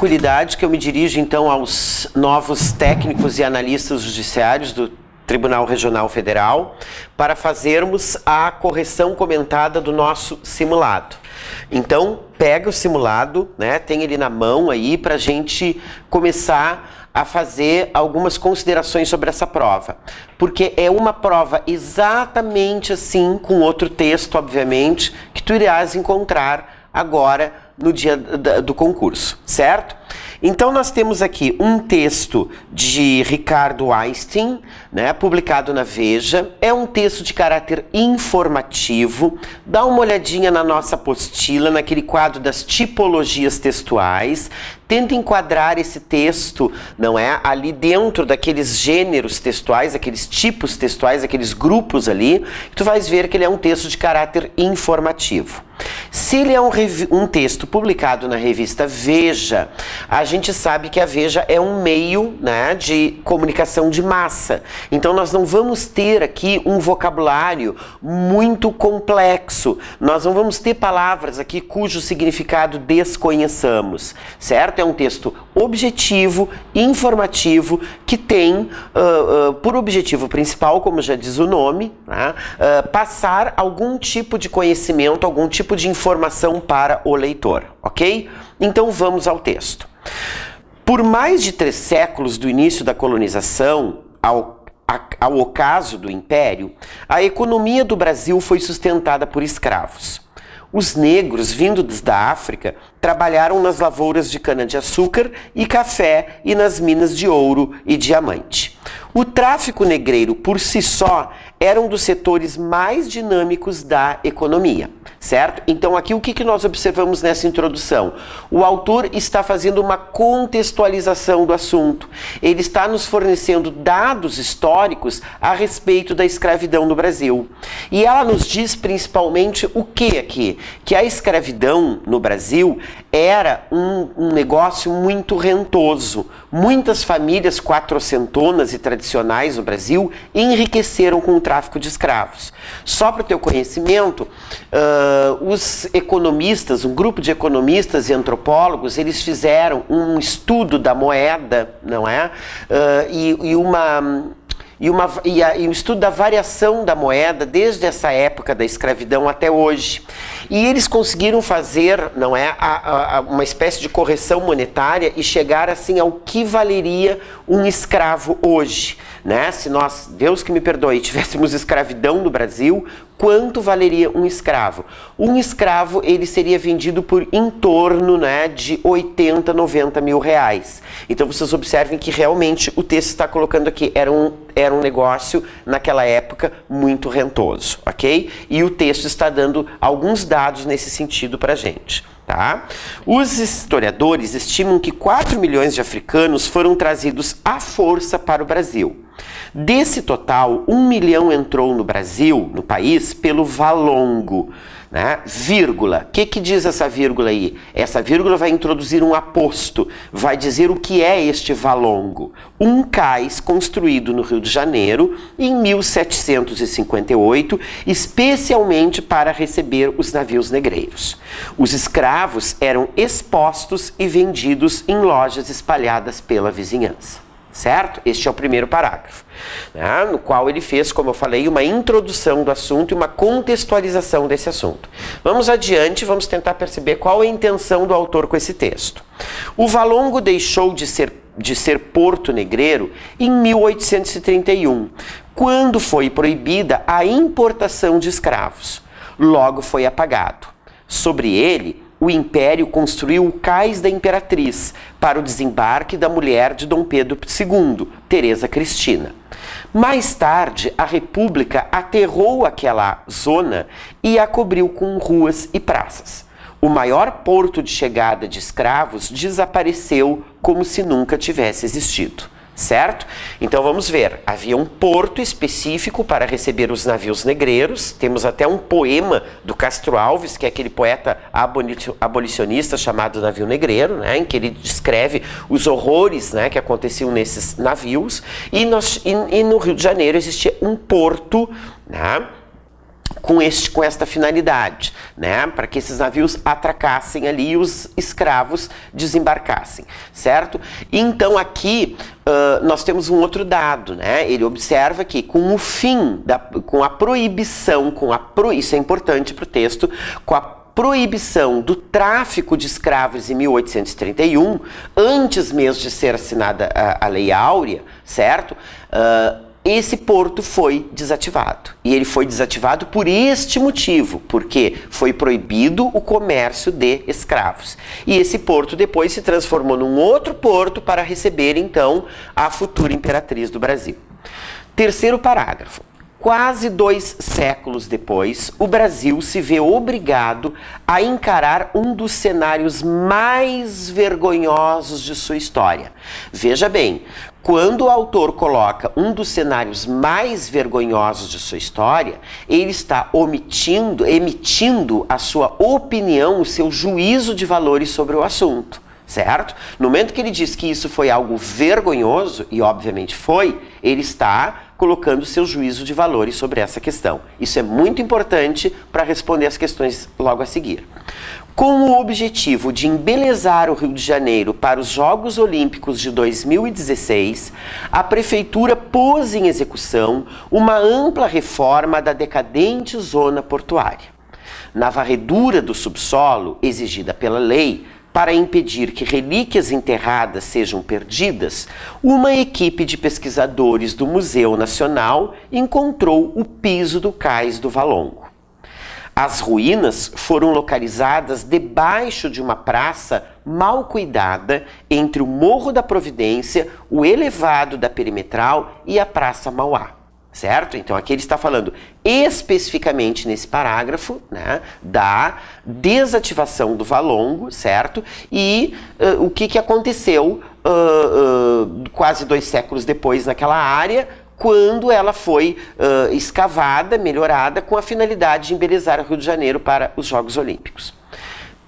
tranquilidade que eu me dirijo então aos novos técnicos e analistas judiciários do Tribunal Regional Federal para fazermos a correção comentada do nosso simulado. Então, pega o simulado, né, tem ele na mão aí para a gente começar a fazer algumas considerações sobre essa prova, porque é uma prova exatamente assim, com outro texto, obviamente, que tu irás encontrar agora no dia do concurso, certo? Então nós temos aqui um texto de Ricardo Einstein, né, publicado na Veja. É um texto de caráter informativo. Dá uma olhadinha na nossa apostila, naquele quadro das tipologias textuais. Tenta enquadrar esse texto, não é, ali dentro daqueles gêneros textuais, aqueles tipos textuais, aqueles grupos ali, que tu vais ver que ele é um texto de caráter informativo. Se ele é um texto publicado na revista Veja, a gente sabe que a Veja é um meio, né, de comunicação de massa. Então nós não vamos ter aqui um vocabulário muito complexo. Nós não vamos ter palavras aqui cujo significado desconheçamos, certo? É um texto objetivo, informativo, que tem por objetivo principal, como já diz o nome, né, passar algum tipo de conhecimento, algum tipo de informação para o leitor, ok? Então vamos ao texto. Por mais de 3 séculos do início da colonização ao ocaso do Império, a economia do Brasil foi sustentada por escravos. Os negros, vindos da África, trabalharam nas lavouras de cana-de-açúcar e café e nas minas de ouro e diamante. O tráfico negreiro, por si só, era um dos setores mais dinâmicos da economia, certo? Então aqui o que nós observamos nessa introdução? O autor está fazendo uma contextualização do assunto. Ele está nos fornecendo dados históricos a respeito da escravidão no Brasil. E ela nos diz principalmente o que aqui? Que a escravidão no Brasil era um negócio muito rentoso. Muitas famílias quatrocentonas e tradicionais no Brasil enriqueceram com o tráfico de escravos. Só para o teu conhecimento, os economistas, um grupo de economistas e antropólogos, eles fizeram um estudo da moeda, não é? E o estudo da variação da moeda desde essa época da escravidão até hoje. E eles conseguiram fazer, não é, uma espécie de correção monetária e chegar assim ao que valeria um escravo hoje, né? Se nós, Deus que me perdoe, tivéssemos escravidão no Brasil, quanto valeria um escravo? Um escravo, ele seria vendido por em torno, né, de 80, 90 mil reais. Então vocês observem que realmente o texto está colocando aqui, era um negócio naquela época muito rentoso, ok? E o texto está dando alguns dados nesse sentido para a gente. Tá? Os historiadores estimam que 4 milhões de africanos foram trazidos à força para o Brasil. Desse total, 1 milhão entrou no Brasil, no país, pelo valongo, né? Vírgula. O que diz essa vírgula aí? Essa vírgula vai introduzir um aposto, vai dizer o que é este valongo. Um cais construído no Rio de Janeiro em 1758, especialmente para receber os navios negreiros. Os escravos eram expostos e vendidos em lojas espalhadas pela vizinhança. Certo? Este é o primeiro parágrafo, né, no qual ele fez, como eu falei, uma introdução do assunto e uma contextualização desse assunto. Vamos adiante, vamos tentar perceber qual é a intenção do autor com esse texto. O valongo deixou de ser porto negreiro em 1831, quando foi proibida a importação de escravos. Logo foi apagado. Sobre ele, o Império construiu o Cais da Imperatriz para o desembarque da mulher de Dom Pedro II, Teresa Cristina. Mais tarde, a República aterrou aquela zona e a cobriu com ruas e praças. O maior porto de chegada de escravos desapareceu como se nunca tivesse existido. Certo? Então vamos ver, havia um porto específico para receber os navios negreiros. Temos até um poema do Castro Alves, que é aquele poeta abolicionista chamado Navio Negreiro, né, em que ele descreve os horrores, né, que aconteciam nesses navios. E no Rio de Janeiro existia um porto, né, com esta finalidade, né? Para que esses navios atracassem ali e os escravos desembarcassem, certo? Então aqui nós temos um outro dado, né? Ele observa que com o fim, com a proibição, isso é importante para o texto, com a proibição do tráfico de escravos em 1831, antes mesmo de ser assinada a Lei Áurea, certo? Esse porto foi desativado. E ele foi desativado por este motivo, porque foi proibido o comércio de escravos. E esse porto depois se transformou num outro porto para receber, então, a futura imperatriz do Brasil. Terceiro parágrafo. Quase 2 séculos depois, o Brasil se vê obrigado a encarar um dos cenários mais vergonhosos de sua história. Veja bem, quando o autor coloca um dos cenários mais vergonhosos de sua história, ele está emitindo a sua opinião, o seu juízo de valores sobre o assunto, certo? No momento que ele diz que isso foi algo vergonhoso, e obviamente foi, ele está colocando seu juízo de valores sobre essa questão. Isso é muito importante para responder as questões logo a seguir. Com o objetivo de embelezar o Rio de Janeiro para os Jogos Olímpicos de 2016, a Prefeitura pôs em execução uma ampla reforma da decadente zona portuária. Na varredura do subsolo, exigida pela lei, para impedir que relíquias enterradas sejam perdidas, uma equipe de pesquisadores do Museu Nacional encontrou o piso do cais do Valongo. As ruínas foram localizadas debaixo de uma praça mal cuidada entre o Morro da Providência, o elevado da Perimetral e a Praça Mauá. Certo? Então aqui ele está falando especificamente nesse parágrafo, né, da desativação do Valongo, certo? E o que aconteceu quase 2 séculos depois naquela área, quando ela foi escavada, melhorada, com a finalidade de embelezar o Rio de Janeiro para os Jogos Olímpicos.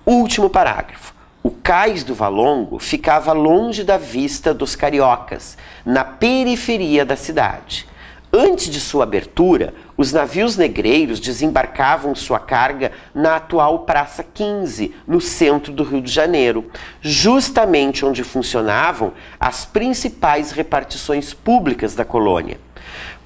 Último parágrafo. O cais do Valongo ficava longe da vista dos cariocas, na periferia da cidade. Antes de sua abertura, os navios negreiros desembarcavam sua carga na atual Praça 15, no centro do Rio de Janeiro, justamente onde funcionavam as principais repartições públicas da colônia.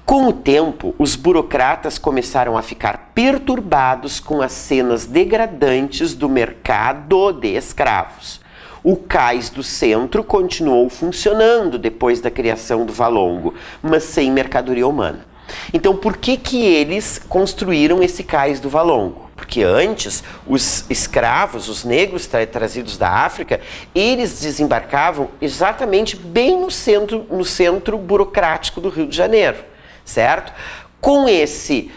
Com o tempo, os burocratas começaram a ficar perturbados com as cenas degradantes do mercado de escravos. O cais do centro continuou funcionando depois da criação do Valongo, mas sem mercadoria humana. Então, por que eles construíram esse cais do Valongo? Porque antes, os escravos, os negros trazidos da África, eles desembarcavam exatamente bem no centro burocrático do Rio de Janeiro, certo? Com esse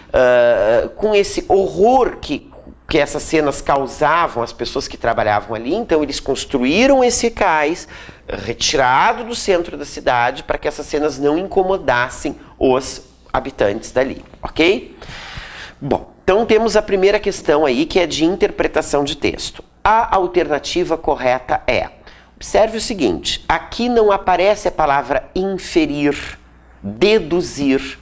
horror que essas cenas causavam às pessoas que trabalhavam ali, então eles construíram esse cais retirado do centro da cidade para que essas cenas não incomodassem os habitantes dali, ok? Bom, então temos a primeira questão aí, que é de interpretação de texto. A alternativa correta é, observe o seguinte, aqui não aparece a palavra inferir, deduzir.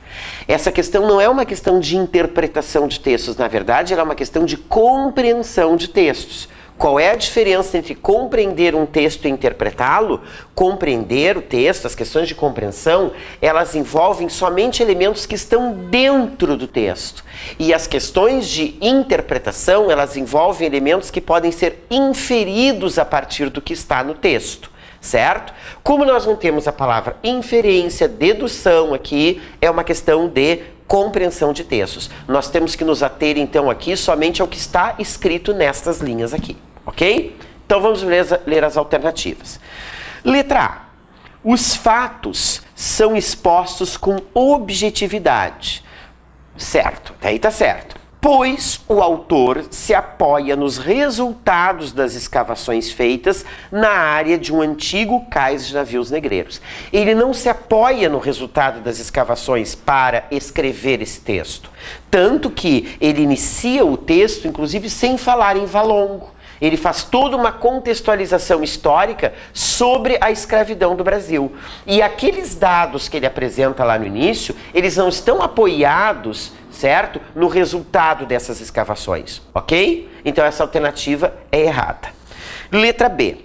Essa questão não é uma questão de interpretação de textos, na verdade, ela é uma questão de compreensão de textos. Qual é a diferença entre compreender um texto e interpretá-lo? Compreender o texto, as questões de compreensão, elas envolvem somente elementos que estão dentro do texto. E as questões de interpretação, elas envolvem elementos que podem ser inferidos a partir do que está no texto. Certo? Como nós não temos a palavra inferência, dedução aqui, é uma questão de compreensão de textos. Nós temos que nos ater então aqui somente ao que está escrito nestas linhas aqui, ok? Então vamos ler as alternativas. Letra A. Os fatos são expostos com objetividade. Certo, até aí tá certo. Pois o autor se apoia nos resultados das escavações feitas na área de um antigo cais de navios negreiros. Ele não se apoia no resultado das escavações para escrever esse texto. Tanto que ele inicia o texto, inclusive, sem falar em Valongo. Ele faz toda uma contextualização histórica sobre a escravidão do Brasil. E aqueles dados que ele apresenta lá no início, eles não estão apoiados certo? No resultado dessas escavações, ok? Então essa alternativa é errada. Letra B.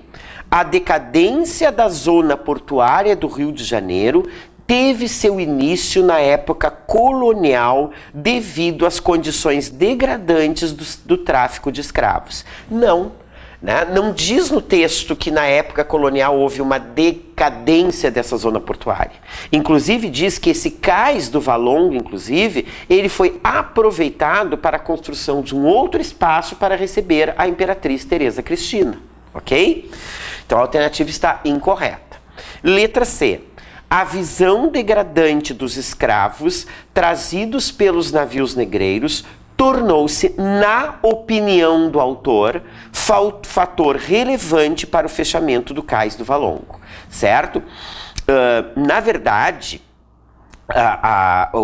A decadência da zona portuária do Rio de Janeiro teve seu início na época colonial devido às condições degradantes do tráfico de escravos. Não, né? Não diz no texto que na época colonial houve uma decadência dessa zona portuária. Inclusive diz que esse cais do Valongo, inclusive, ele foi aproveitado para a construção de um outro espaço para receber a imperatriz Teresa Cristina, ok? Então a alternativa está incorreta. Letra C. A visão degradante dos escravos trazidos pelos navios negreiros tornou-se, na opinião do autor, fator relevante para o fechamento do cais do Valongo, certo? Na verdade,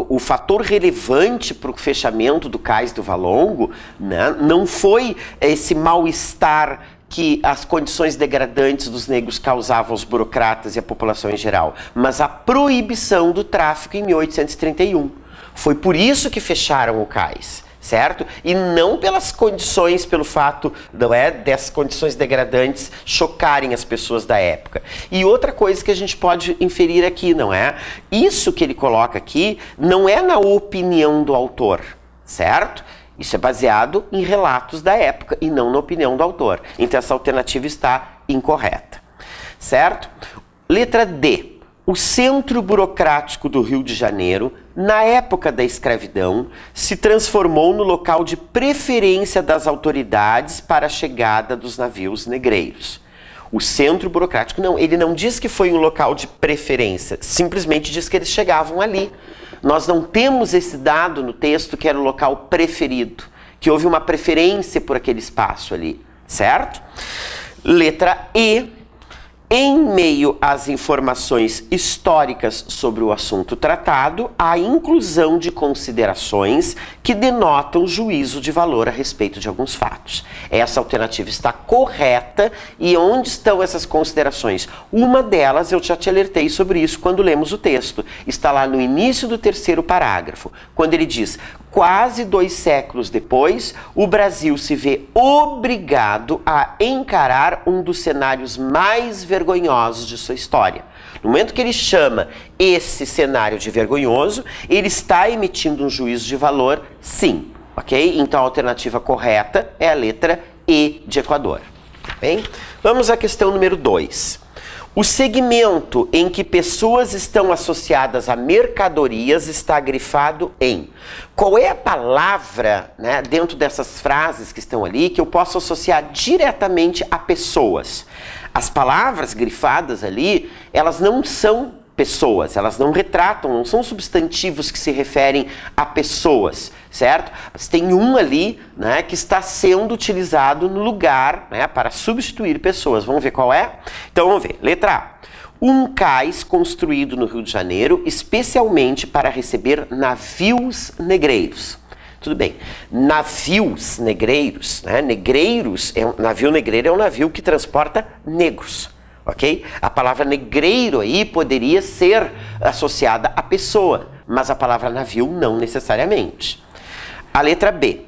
o fator relevante para o fechamento do cais do Valongo, né, não foi esse mal-estar que as condições degradantes dos negros causavam aos burocratas e à população em geral, mas a proibição do tráfico em 1831. Foi por isso que fecharam o cais, certo? E não pelas condições, pelo fato, não é, dessas condições degradantes chocarem as pessoas da época. E outra coisa que a gente pode inferir aqui, não é? Isso que ele coloca aqui não é na opinião do autor, certo? Isso é baseado em relatos da época e não na opinião do autor. Então essa alternativa está incorreta, certo? Letra D. O centro burocrático do Rio de Janeiro, na época da escravidão, se transformou no local de preferência das autoridades para a chegada dos navios negreiros. O centro burocrático, não, ele não diz que foi um local de preferência, simplesmente diz que eles chegavam ali. Nós não temos esse dado no texto que era o local preferido, que houve uma preferência por aquele espaço ali, certo? Letra E. Em meio às informações históricas sobre o assunto tratado, há inclusão de considerações que denotam juízo de valor a respeito de alguns fatos. Essa alternativa está correta. E onde estão essas considerações? Uma delas, eu já te alertei sobre isso quando lemos o texto. Está lá no início do 3º parágrafo, quando ele diz: quase 2 séculos depois, o Brasil se vê obrigado a encarar um dos cenários mais vergonhosos de sua história. No momento que ele chama esse cenário de vergonhoso, ele está emitindo um juízo de valor, sim, ok? Então a alternativa correta é a letra E de Equador. Bem, vamos à questão número 2. O segmento em que pessoas estão associadas a mercadorias está grifado em. Qual é a palavra, né, dentro dessas frases que estão ali que eu posso associar diretamente a pessoas? As palavras grifadas ali, elas não são pessoas, elas não retratam, não são substantivos que se referem a pessoas, certo? Mas tem um ali, né, que está sendo utilizado no lugar, né, para substituir pessoas. Vamos ver qual é? Então vamos ver. Letra A. Um cais construído no Rio de Janeiro especialmente para receber navios negreiros. Tudo bem. Navios negreiros, né? Negreiros, navio negreiro é um navio que transporta negros. Ok? A palavra negreiro aí poderia ser associada à pessoa, mas a palavra navio não necessariamente. A letra B.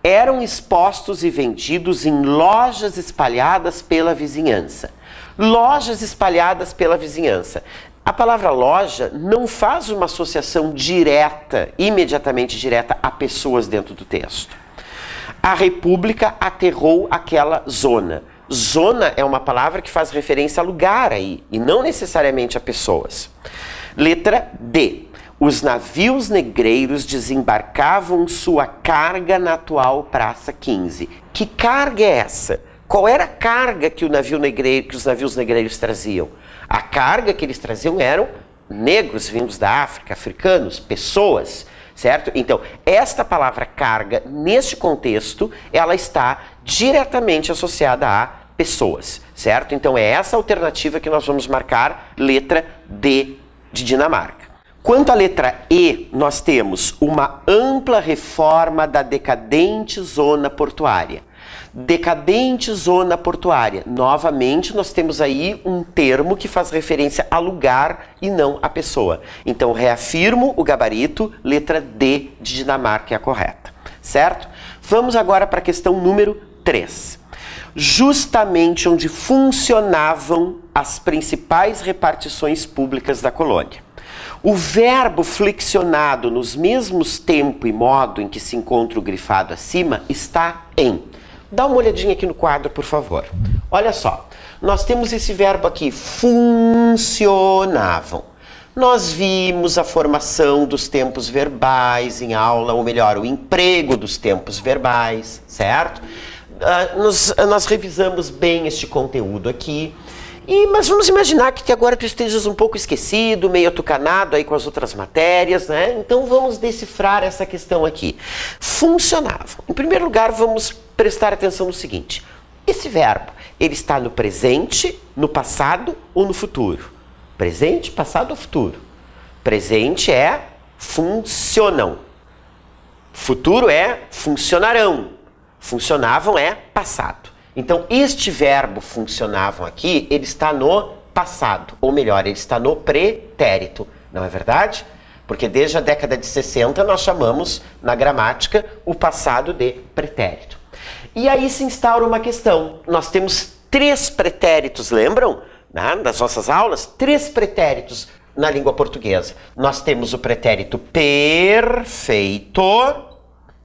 Eram expostos e vendidos em lojas espalhadas pela vizinhança. Lojas espalhadas pela vizinhança. A palavra loja não faz uma associação direta, imediatamente direta, a pessoas dentro do texto. A República aterrou aquela zona. Zona é uma palavra que faz referência a lugar aí, e não necessariamente a pessoas. Letra D. Os navios negreiros desembarcavam sua carga na atual Praça 15. Que carga é essa? Qual era a carga que os navios negreiros traziam? A carga que eles traziam eram negros vindos da África, africanos, pessoas, certo? Então, esta palavra carga, neste contexto, ela está diretamente associada a pessoas, certo? Então, é essa alternativa que nós vamos marcar, letra D de Dinamarca. Quanto à letra E, nós temos uma ampla reforma da decadente zona portuária. Decadente zona portuária. Novamente, nós temos aí um termo que faz referência a lugar e não a pessoa. Então, reafirmo o gabarito, letra D de Dinamarca é a correta. Certo? Vamos agora para a questão número 3. Justamente onde funcionavam as principais repartições públicas da colônia. O verbo flexionado nos mesmos tempo e modo em que se encontra o grifado acima está em. Dá uma olhadinha aqui no quadro, por favor. Olha só, nós temos esse verbo aqui, funcionavam. Nós vimos a formação dos tempos verbais em aula, ou melhor, o emprego dos tempos verbais, certo? Nós revisamos bem este conteúdo aqui. Mas vamos imaginar que agora tu estejas um pouco esquecido, meio atucanado aí com as outras matérias, né? Então vamos decifrar essa questão aqui. Funcionavam. Em primeiro lugar, vamos prestar atenção no seguinte. Esse verbo, ele está no presente, no passado ou no futuro? Presente, passado ou futuro? Presente é funcionam. Futuro é funcionarão. Funcionavam é passado. Então, este verbo funcionavam aqui, ele está no passado, ou melhor, ele está no pretérito, não é verdade? Porque desde a década de 60 nós chamamos, na gramática, o passado de pretérito. E aí se instaura uma questão. Nós temos 3 pretéritos, lembram? Das nossas aulas, 3 pretéritos na língua portuguesa. Nós temos o pretérito perfeito.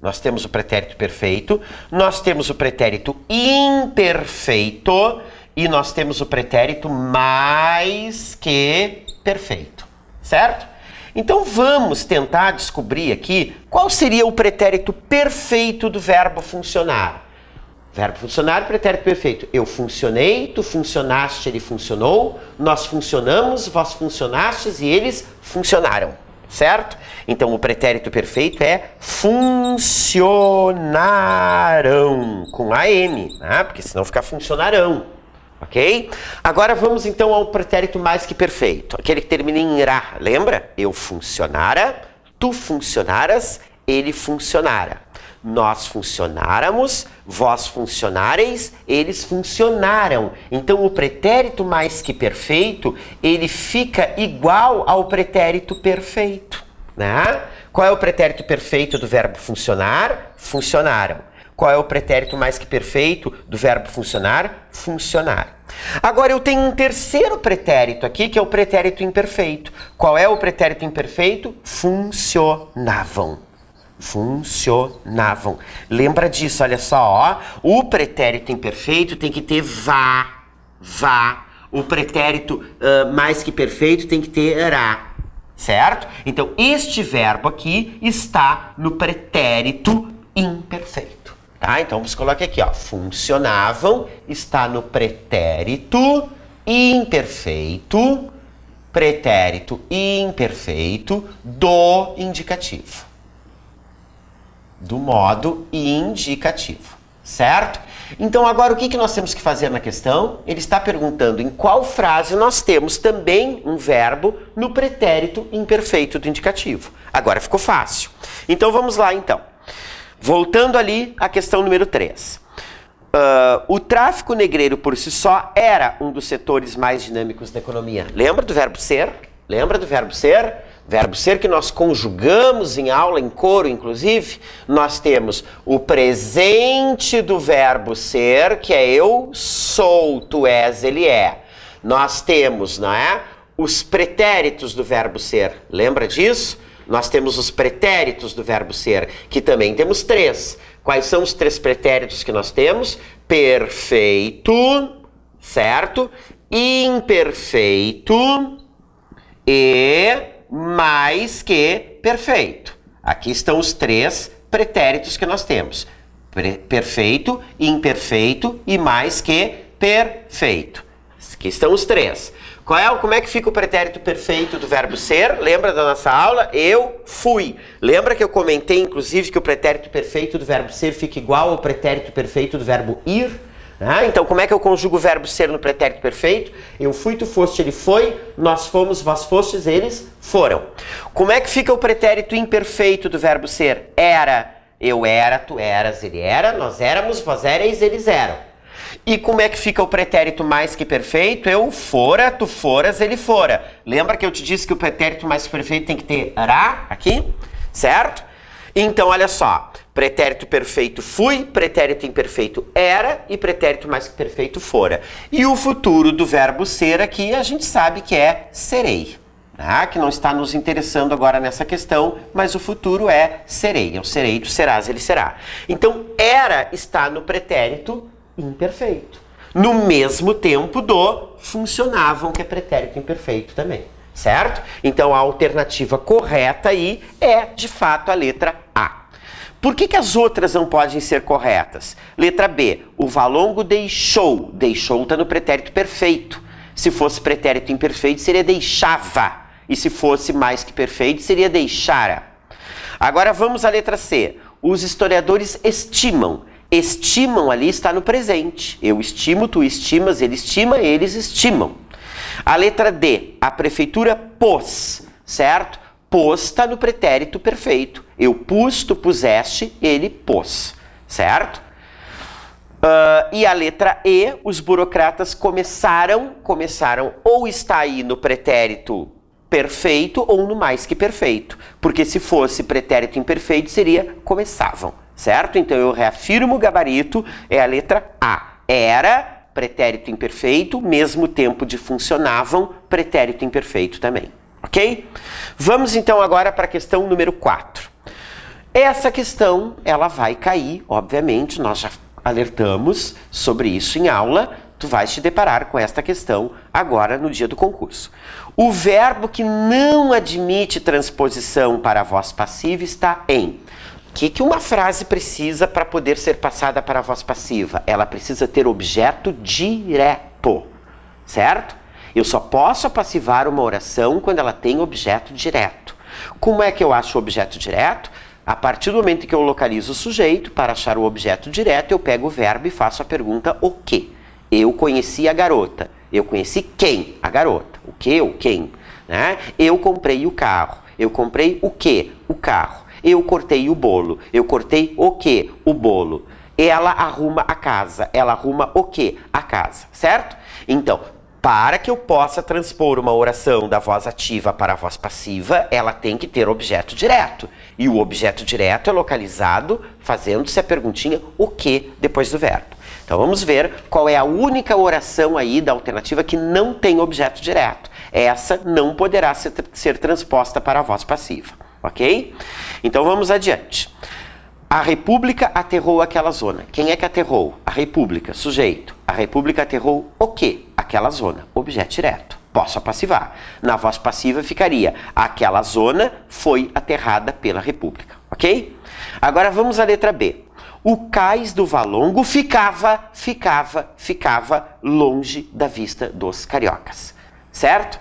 Nós temos o pretérito perfeito, nós temos o pretérito imperfeito e nós temos o pretérito mais que perfeito, certo? Então vamos tentar descobrir aqui qual seria o pretérito perfeito do verbo funcionar. Verbo funcionar, pretérito perfeito. Eu funcionei, tu funcionaste, ele funcionou, nós funcionamos, vós funcionastes e eles funcionaram. Certo? Então, o pretérito perfeito é funcionarão, com AM, né? Porque senão fica funcionarão, ok? Agora vamos então ao pretérito mais que perfeito, aquele que termina em ra, lembra? Eu funcionara, tu funcionaras, ele funcionara. Nós funcionáramos, vós funcionareis, eles funcionaram. Então, o pretérito mais que perfeito, ele fica igual ao pretérito perfeito, né? Qual é o pretérito perfeito do verbo funcionar? Funcionaram. Qual é o pretérito mais que perfeito do verbo funcionar? Funcionar. Agora, eu tenho um terceiro pretérito aqui, que é o pretérito imperfeito. Qual é o pretérito imperfeito? Funcionavam. Funcionavam. Lembra disso, olha só, ó. O pretérito imperfeito tem que ter vá. O pretérito mais que perfeito tem que ter ra, certo? Então, este verbo aqui está no pretérito imperfeito, tá? Então, vamos colocar aqui, ó. Funcionavam está no pretérito imperfeito do indicativo. Do modo indicativo, certo? Então agora o que nós temos que fazer na questão? Ele está perguntando em qual frase nós temos também um verbo no pretérito imperfeito do indicativo. Agora ficou fácil. Então vamos lá então. Voltando ali à questão número 3. O tráfico negreiro por si só era um dos setores mais dinâmicos da economia. Lembra do verbo ser? Lembra do verbo ser? Verbo ser que nós conjugamos em aula, em coro, inclusive, nós temos o presente do verbo ser, que é eu sou, tu és, ele é. Nós temos, não é? Os pretéritos do verbo ser. Lembra disso? Nós temos os pretéritos do verbo ser, que também temos 3. Quais são os 3 pretéritos que nós temos? Perfeito, certo? Imperfeito e mais que perfeito. Aqui estão os 3 pretéritos que nós temos. Perfeito, imperfeito e mais que perfeito. Aqui estão os 3. Como é que fica o pretérito perfeito do verbo ser? Lembra da nossa aula? Eu fui. Lembra que eu comentei, inclusive, que o pretérito perfeito do verbo ser fica igual ao pretérito perfeito do verbo ir? Então, como é que eu conjugo o verbo ser no pretérito perfeito? Eu fui, tu foste, ele foi, nós fomos, vós fostes, eles foram. Como é que fica o pretérito imperfeito do verbo ser? Era, Eu era, tu eras, ele era, nós éramos, vós éreis, eles eram. E como é que fica o pretérito mais que perfeito? Eu fora, tu foras, ele fora. Lembra que eu te disse que o pretérito mais que perfeito tem que ter ra aqui? Certo? Então, olha só. Pretérito perfeito fui, pretérito imperfeito era e pretérito mais que perfeito fora. E o futuro do verbo ser aqui a gente sabe que é serei. Tá? Que não está nos interessando agora nessa questão, mas o futuro é serei. Eu serei, tu serás, ele será. Então, era está no pretérito imperfeito. No mesmo tempo do funcionavam, que é pretérito imperfeito também. Certo? Então, a alternativa correta aí é, de fato, a letra A. Por que as outras não podem ser corretas? Letra B, o Valongo deixou. Deixou está no pretérito perfeito. Se fosse pretérito imperfeito, seria deixava. E se fosse mais que perfeito, seria deixara. Agora vamos à letra C. Os historiadores estimam. Estimam ali está no presente. Eu estimo, tu estimas, ele estima, eles estimam. A letra D, a prefeitura pôs, certo? Pôs está no pretérito perfeito. Eu pus, tu puseste, ele pôs, certo? E a letra E, os burocratas começaram ou está aí no pretérito perfeito ou no mais que perfeito. Porque se fosse pretérito imperfeito, seria começavam, certo? Então eu reafirmo o gabarito, é a letra A. Era, pretérito imperfeito, mesmo tempo de funcionavam, pretérito imperfeito também. Ok? Vamos então agora para a questão número 4. Essa questão, ela vai cair, obviamente, nós já alertamos sobre isso em aula, tu vais te deparar com esta questão agora no dia do concurso. O verbo que não admite transposição para a voz passiva está em... O que uma frase precisa para poder ser passada para a voz passiva? Ela precisa ter objeto direto, certo? Eu só posso passivar uma oração quando ela tem objeto direto. Como é que eu acho o objeto direto? A partir do momento que eu localizo o sujeito, para achar o objeto direto, eu pego o verbo e faço a pergunta o quê? Eu conheci a garota. Eu conheci quem? A garota. O quê? O quem? Né? Eu comprei o carro. Eu comprei o quê? O carro. Eu cortei o bolo. Eu cortei o quê? O bolo. Ela arruma a casa. Ela arruma o quê? A casa. Certo? Então, para que eu possa transpor uma oração da voz ativa para a voz passiva, ela tem que ter objeto direto. E o objeto direto é localizado fazendo-se a perguntinha o que depois do verbo. Então vamos ver qual é a única oração aí da alternativa que não tem objeto direto. Essa não poderá ser transposta para a voz passiva, ok? Então vamos adiante. A República aterrou aquela zona. Quem é que aterrou? A República, sujeito. A República aterrou o quê? Aquela zona. Objeto direto. Posso passivar. Na voz passiva ficaria aquela zona foi aterrada pela República. Ok? Agora vamos à letra B. O cais do Valongo ficava longe da vista dos cariocas. Certo?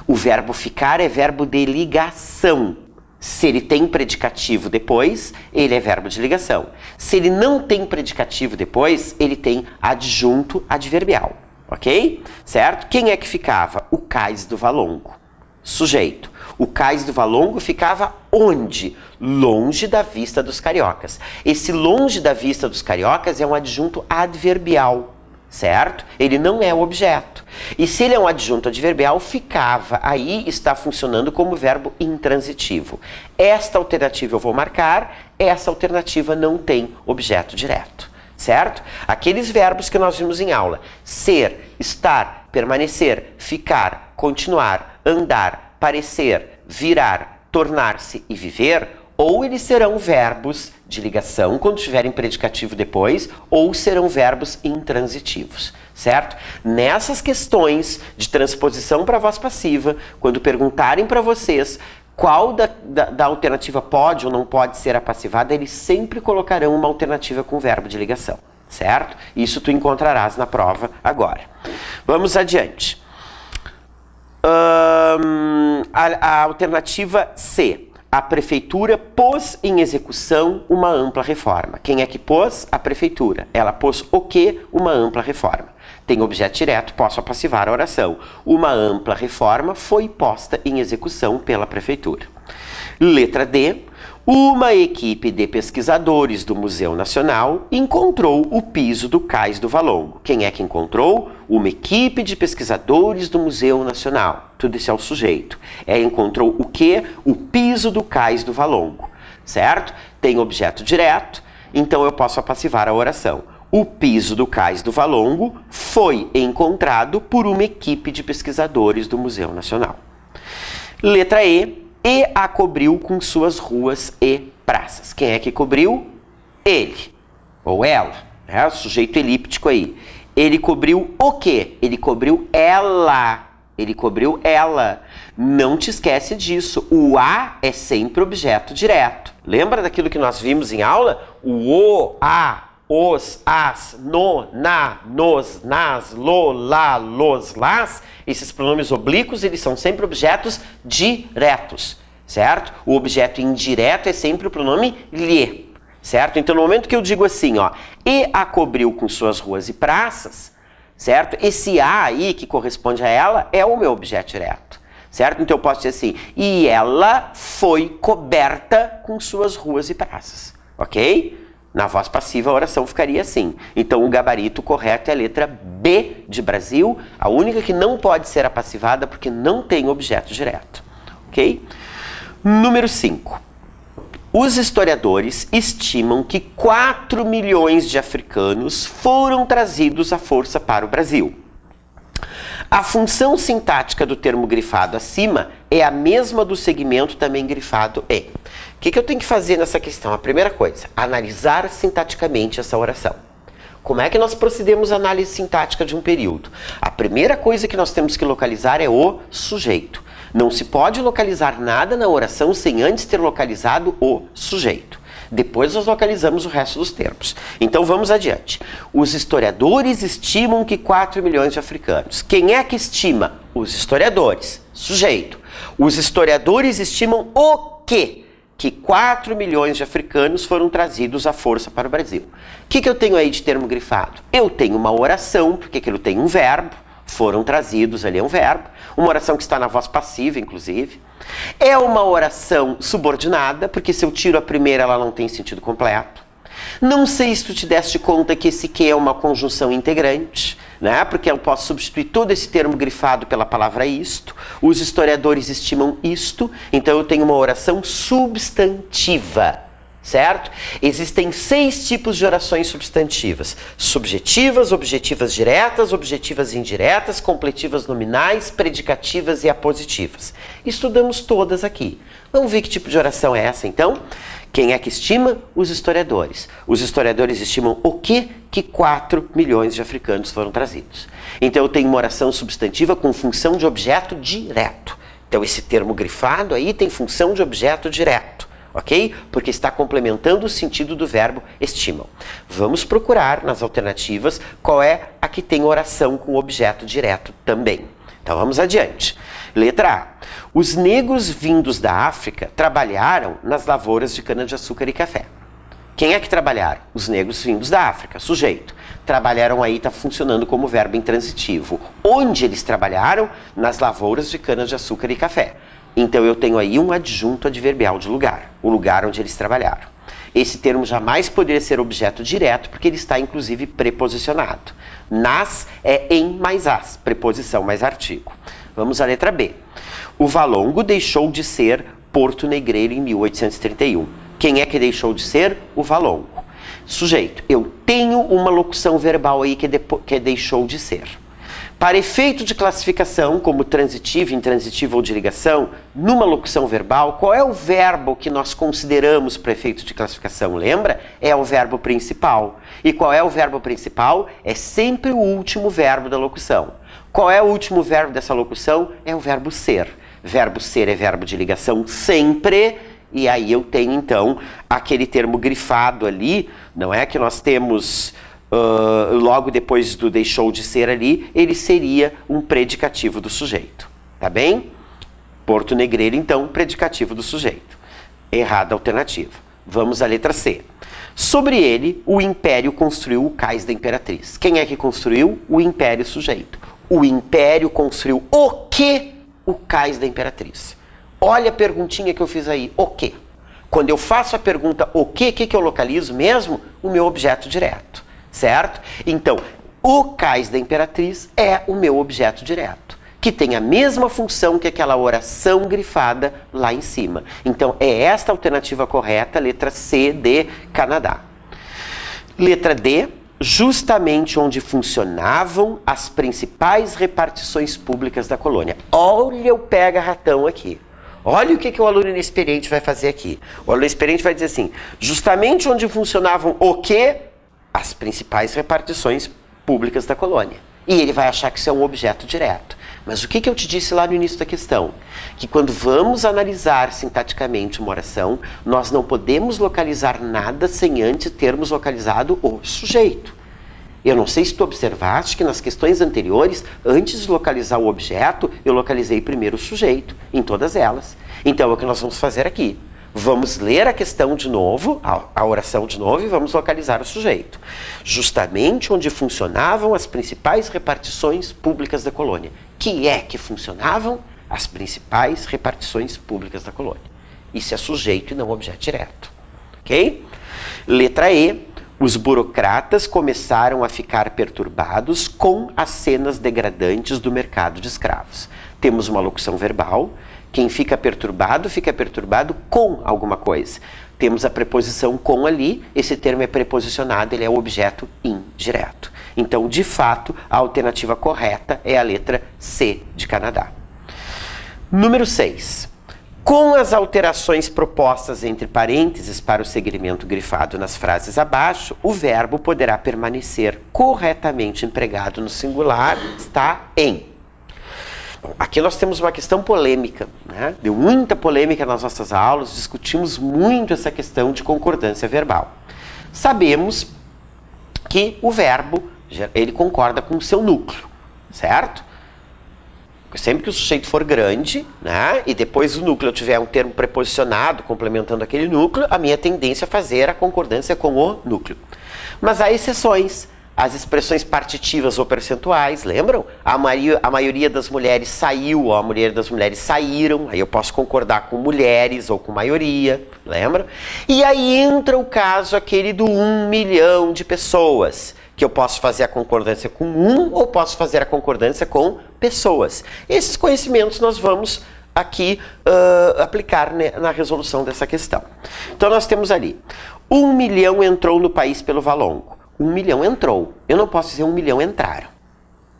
O verbo ficar é verbo de ligação. Se ele tem predicativo depois, ele é verbo de ligação. Se ele não tem predicativo depois, ele tem adjunto adverbial. Ok? Certo? Quem é que ficava? O cais do Valongo. Sujeito. O cais do Valongo ficava onde? Longe da vista dos cariocas. Esse longe da vista dos cariocas é um adjunto adverbial. Certo? Ele não é o objeto. E se ele é um adjunto adverbial, ficava. Aí está funcionando como verbo intransitivo. Esta alternativa eu vou marcar, essa alternativa não tem objeto direto. Certo? Aqueles verbos que nós vimos em aula. Ser, estar, permanecer, ficar, continuar, andar, parecer, virar, tornar-se e viver, ou eles serão verbos de ligação, quando tiverem predicativo depois, ou serão verbos intransitivos, certo? Nessas questões de transposição para a voz passiva, quando perguntarem para vocês qual da alternativa pode ou não pode ser apassivada, eles sempre colocarão uma alternativa com verbo de ligação, certo? Isso tu encontrarás na prova agora. Vamos adiante. A alternativa C. A prefeitura pôs em execução uma ampla reforma. Quem é que pôs? A prefeitura. Ela pôs o quê? Uma ampla reforma. Tem objeto direto, posso apassivar a oração. Uma ampla reforma foi posta em execução pela prefeitura. Letra D. Uma equipe de pesquisadores do Museu Nacional encontrou o piso do Cais do Valongo. Quem é que encontrou? Uma equipe de pesquisadores do Museu Nacional. Tudo isso é o sujeito. Encontrou o quê? O piso do Cais do Valongo. Certo? Tem objeto direto, então eu posso apassivar a oração. O piso do Cais do Valongo foi encontrado por uma equipe de pesquisadores do Museu Nacional. Letra E a cobriu com suas ruas e praças. Quem é que cobriu? Ele, ou ela, é o sujeito elíptico aí. Ele cobriu o quê? Ele cobriu ela. Ele cobriu ela. Não te esquece disso. O a é sempre objeto direto. Lembra daquilo que nós vimos em aula? O, a, os, as, no, na, nos, nas, lo, lá, los, las. Esses pronomes oblíquos, eles são sempre objetos diretos, certo? O objeto indireto é sempre o pronome lhe, certo? Então, no momento que eu digo assim, ó, e a cobriu com suas ruas e praças, certo? Esse a aí, que corresponde a ela, é o meu objeto direto, certo? Então, eu posso dizer assim, e ela foi coberta com suas ruas e praças, ok? Na voz passiva, a oração ficaria assim. Então, o gabarito correto é a letra B de Brasil, a única que não pode ser apassivada porque não tem objeto direto. Ok? Número 5. Os historiadores estimam que 4 milhões de africanos foram trazidos à força para o Brasil. A função sintática do termo grifado acima é a mesma do segmento também grifado E. O que eu tenho que fazer nessa questão? A primeira coisa, analisar sintaticamente essa oração. Como é que nós procedemos à análise sintática de um período? A primeira coisa que nós temos que localizar é o sujeito. Não se pode localizar nada na oração sem antes ter localizado o sujeito. Depois nós localizamos o resto dos termos. Então vamos adiante. Os historiadores estimam que 4 milhões de africanos. Quem é que estima? Os historiadores. Sujeito. Os historiadores estimam o quê? Que 4 milhões de africanos foram trazidos à força para o Brasil. O que eu tenho aí de termo grifado? Eu tenho uma oração, porque aquilo tem um verbo, foram trazidos, ali é um verbo, uma oração que está na voz passiva, inclusive. É uma oração subordinada, porque se eu tiro a primeira, ela não tem sentido completo. Não sei se tu te deste conta que esse que é uma conjunção integrante, né? Porque eu posso substituir todo esse termo grifado pela palavra isto. Os historiadores estimam isto, então eu tenho uma oração substantiva, certo? Existem 6 tipos de orações substantivas: subjetivas, objetivas diretas, objetivas indiretas, completivas nominais, predicativas e apositivas. Estudamos todas aqui. Vamos ver que tipo de oração é essa, então? Quem é que estima? Os historiadores. Os historiadores estimam o quê? Que 4 milhões de africanos foram trazidos. Então eu tenho uma oração substantiva com função de objeto direto. Então esse termo grifado aí tem função de objeto direto, ok? Porque está complementando o sentido do verbo estimam. Vamos procurar nas alternativas qual é a que tem oração com objeto direto também. Então vamos adiante. Letra A. Os negros vindos da África trabalharam nas lavouras de cana-de-açúcar e café. Quem é que trabalharam? Os negros vindos da África. Sujeito. Trabalharam aí, está funcionando como verbo intransitivo. Onde eles trabalharam? Nas lavouras de cana-de-açúcar e café. Então eu tenho aí um adjunto adverbial de lugar. O lugar onde eles trabalharam. Esse termo jamais poderia ser objeto direto, porque ele está inclusive preposicionado. Nas é em mais as, preposição mais artigo. Vamos à letra B. O Valongo deixou de ser Porto Negreiro em 1831. Quem é que deixou de ser? O Valongo. Sujeito. Eu tenho uma locução verbal aí que deixou de ser. Para efeito de classificação, como transitivo, intransitivo ou de ligação, numa locução verbal, qual é o verbo que nós consideramos para efeito de classificação? Lembra? É o verbo principal. E qual é o verbo principal? É sempre o último verbo da locução. Qual é o último verbo dessa locução? É o verbo ser. Verbo ser é verbo de ligação sempre, e aí eu tenho então aquele termo grifado ali, não é que nós temos logo depois do deixou de ser ali, ele seria um predicativo do sujeito, tá bem? Porto Negreiro, então, predicativo do sujeito. Errada alternativa. Vamos à letra C. Sobre ele, o Império construiu o Cais da Imperatriz. Quem é que construiu? O Império sujeito. O Império construiu o quê? O Cais da Imperatriz. Olha a perguntinha que eu fiz aí. O quê? Quando eu faço a pergunta o que eu localizo mesmo? O meu objeto direto, certo? Então, o cais da Imperatriz é o meu objeto direto, que tem a mesma função que aquela oração grifada lá em cima. Então, é esta a alternativa correta, letra C de Canadá. Letra D, justamente onde funcionavam as principais repartições públicas da colônia. Olha o pega-ratão aqui. Olha o que o aluno inexperiente vai fazer aqui. O aluno experiente vai dizer assim, justamente onde funcionavam o quê? As principais repartições públicas da colônia. E ele vai achar que isso é um objeto direto. Mas o que eu te disse lá no início da questão? Que quando vamos analisar sintaticamente uma oração, nós não podemos localizar nada sem antes termos localizado o sujeito. Eu não sei se tu observaste que nas questões anteriores, antes de localizar o objeto, eu localizei primeiro o sujeito, em todas elas. Então é o que nós vamos fazer aqui. Vamos ler a questão de novo, a oração de novo, e vamos localizar o sujeito. Justamente onde funcionavam as principais repartições públicas da colônia. Que é que funcionavam as principais repartições públicas da colônia? Isso é sujeito e não objeto direto. Ok? Letra E. Os burocratas começaram a ficar perturbados com as cenas degradantes do mercado de escravos. Temos uma locução verbal. Quem fica perturbado com alguma coisa. Temos a preposição com ali. Esse termo é preposicionado, ele é o objeto indireto. Então, de fato, a alternativa correta é a letra C de Canadá. Número 6. Com as alterações propostas entre parênteses para o segmento grifado nas frases abaixo, o verbo poderá permanecer corretamente empregado no singular, está em. Bom, aqui nós temos uma questão polêmica, né? Deu muita polêmica nas nossas aulas, discutimos muito essa questão de concordância verbal. Sabemos que o verbo, ele concorda com o seu núcleo, certo? Sempre que o sujeito for grande, né, e depois o núcleo tiver um termo preposicionado complementando aquele núcleo, a minha tendência é fazer a concordância com o núcleo. Mas há exceções. As expressões partitivas ou percentuais, lembram? A maioria das mulheres saiu, ou a maioria das mulheres saíram, aí eu posso concordar com mulheres ou com maioria, lembra? E aí entra o caso aquele do 1 milhão de pessoas, que eu posso fazer a concordância com ou posso fazer a concordância com pessoas. Esses conhecimentos nós vamos aqui aplicar, né, na resolução dessa questão. Então nós temos ali, 1 milhão entrou no país pelo Valongo. 1 milhão entrou. Eu não posso dizer 1 milhão entraram.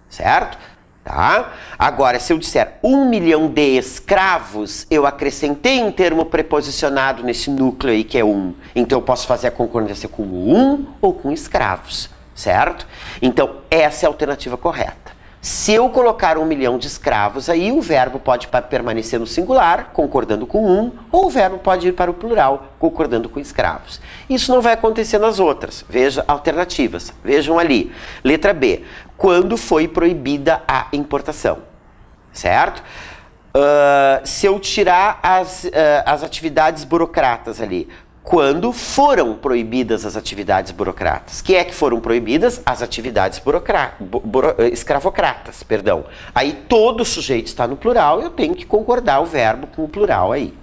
Certo? Tá? Agora, se eu disser 1 milhão de escravos, eu acrescentei um termo preposicionado nesse núcleo aí que é 1. Então eu posso fazer a concordância com 1 ou com escravos. Certo? Então, essa é a alternativa correta. Se eu colocar 1 milhão de escravos aí, o verbo pode permanecer no singular, concordando com 1, ou o verbo pode ir para o plural, concordando com escravos. Isso não vai acontecer nas outras. Veja alternativas. Vejam ali. Letra B. Quando foi proibida a importação? Certo? Se eu tirar as atividades burocratas ali, quando foram proibidas as atividades burocratas. Que é que foram proibidas? As atividades escravocratas, perdão. Aí todo sujeito está no plural, eu tenho que concordar o verbo com o plural aí.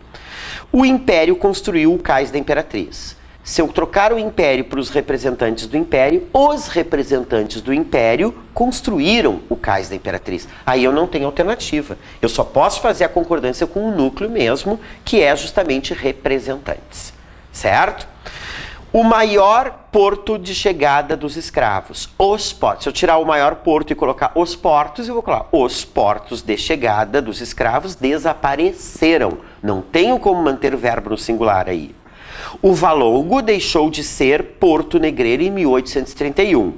O Império construiu o cais da Imperatriz. Se eu trocar o Império para os representantes do Império, os representantes do Império construíram o cais da Imperatriz. Aí eu não tenho alternativa. Eu só posso fazer a concordância com o núcleo mesmo, que é justamente representantes. Certo? O maior porto de chegada dos escravos. Os portos. Se eu tirar o maior porto e colocar os portos, eu vou colocar os portos de chegada dos escravos desapareceram. Não tenho como manter o verbo no singular aí. O Valongo deixou de ser Porto Negreiro em 1831.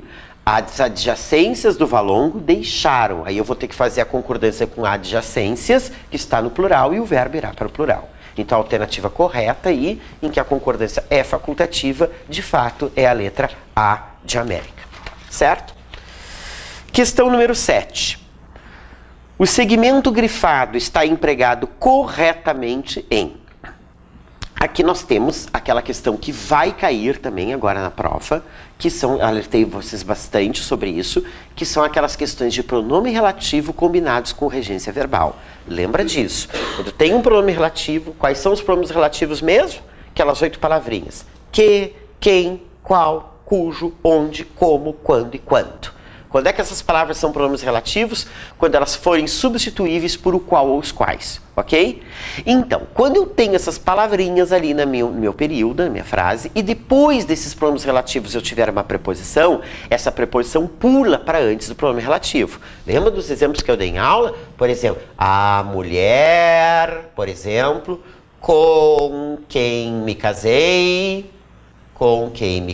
As adjacências do Valongo deixaram. Aí eu vou ter que fazer a concordância com adjacências, que está no plural, e o verbo irá para o plural. Então a alternativa correta aí, em que a concordância é facultativa, de fato é a letra A de América. Certo? Questão número 7. O segmento grifado está empregado corretamente em... Aqui nós temos aquela questão que vai cair também agora na prova, que são, alertei vocês bastante sobre isso, que são aquelas questões de pronome relativo combinados com regência verbal. Lembra disso? Quando tem um pronome relativo, quais são os pronomes relativos mesmo? aquelas 8 palavrinhas. Que, quem, qual, cujo, onde, como, quando e quanto. Quando é que essas palavras são pronomes relativos? Quando elas forem substituíveis por o qual ou os quais, ok? Então, quando eu tenho essas palavrinhas ali no meu período, na minha frase, e depois desses pronomes relativos eu tiver uma preposição, essa preposição pula para antes do pronome relativo. Lembra dos exemplos que eu dei em aula? Por exemplo, a mulher, por exemplo, com quem me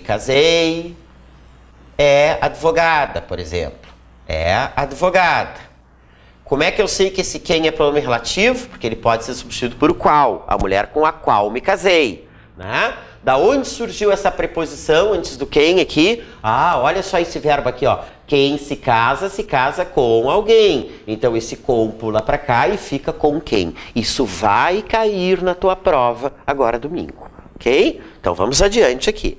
casei, é advogada, por exemplo. É advogada. Como é que eu sei que esse quem é pronome relativo? Porque ele pode ser substituído por o qual. A mulher com a qual me casei. Né? Da onde surgiu essa preposição antes do quem aqui? Ah, olha só esse verbo aqui, ó. Quem se casa com alguém. Então esse com pula para cá e fica com quem. Isso vai cair na tua prova agora domingo. Ok? Então vamos adiante aqui.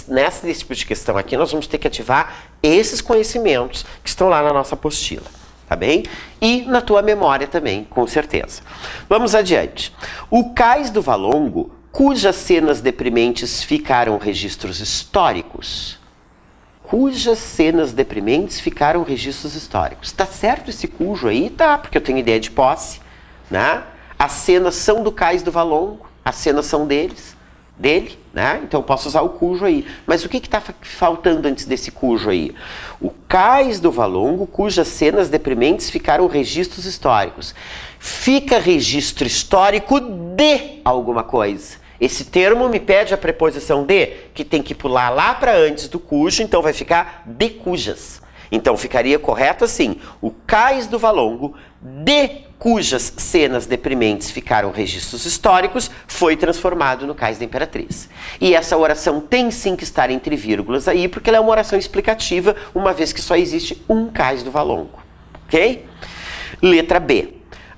Nesse tipo de questão aqui, nós vamos ter que ativar esses conhecimentos que estão lá na nossa apostila. Tá bem? E na tua memória também, com certeza. Vamos adiante. O Cais do Valongo, cujas cenas deprimentes ficaram registros históricos. Cujas cenas deprimentes ficaram registros históricos. Tá certo esse cujo aí? Tá, porque eu tenho ideia de posse. Né? As cenas são do Cais do Valongo. As cenas são dele, né? Então eu posso usar o cujo aí. Mas o que está faltando antes desse cujo aí? O Cais do Valongo, cujas cenas deprimentes ficaram registros históricos. Fica registro histórico de alguma coisa. Esse termo me pede a preposição de, que tem que pular lá para antes do cujo, então vai ficar de cujas. Então ficaria correto assim: o Cais do Valongo, de cujas cenas deprimentes ficaram registros históricos, foi transformado no Cais da Imperatriz. E essa oração tem sim que estar entre vírgulas aí, porque ela é uma oração explicativa, uma vez que só existe um Cais do Valongo. Ok? Letra B.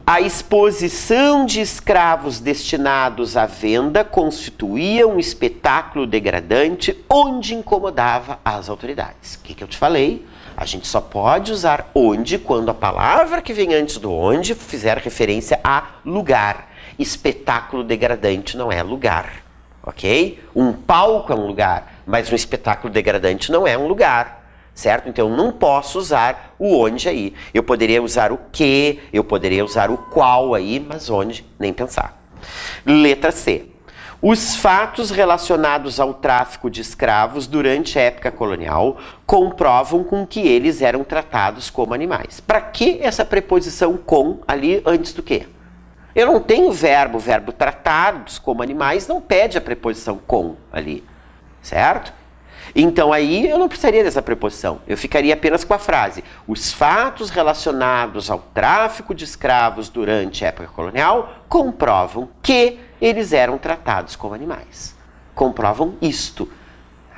A exposição de escravos destinados à venda constituía um espetáculo degradante onde incomodava as autoridades. O que eu te falei? A gente só pode usar onde quando a palavra que vem antes do onde fizer referência a lugar. Espetáculo degradante não é lugar, ok? Um palco é um lugar, mas um espetáculo degradante não é um lugar, certo? Então eu não posso usar o onde aí. Eu poderia usar o que, eu poderia usar o qual aí, mas onde, nem pensar. Letra C. Os fatos relacionados ao tráfico de escravos durante a época colonial comprovam com que eles eram tratados como animais. Para que essa preposição com ali antes do quê? Eu não tenho o verbo tratados como animais não pede a preposição com ali, certo? Então aí eu não precisaria dessa preposição, eu ficaria apenas com a frase: os fatos relacionados ao tráfico de escravos durante a época colonial comprovam que eles eram tratados como animais. Comprovam isto.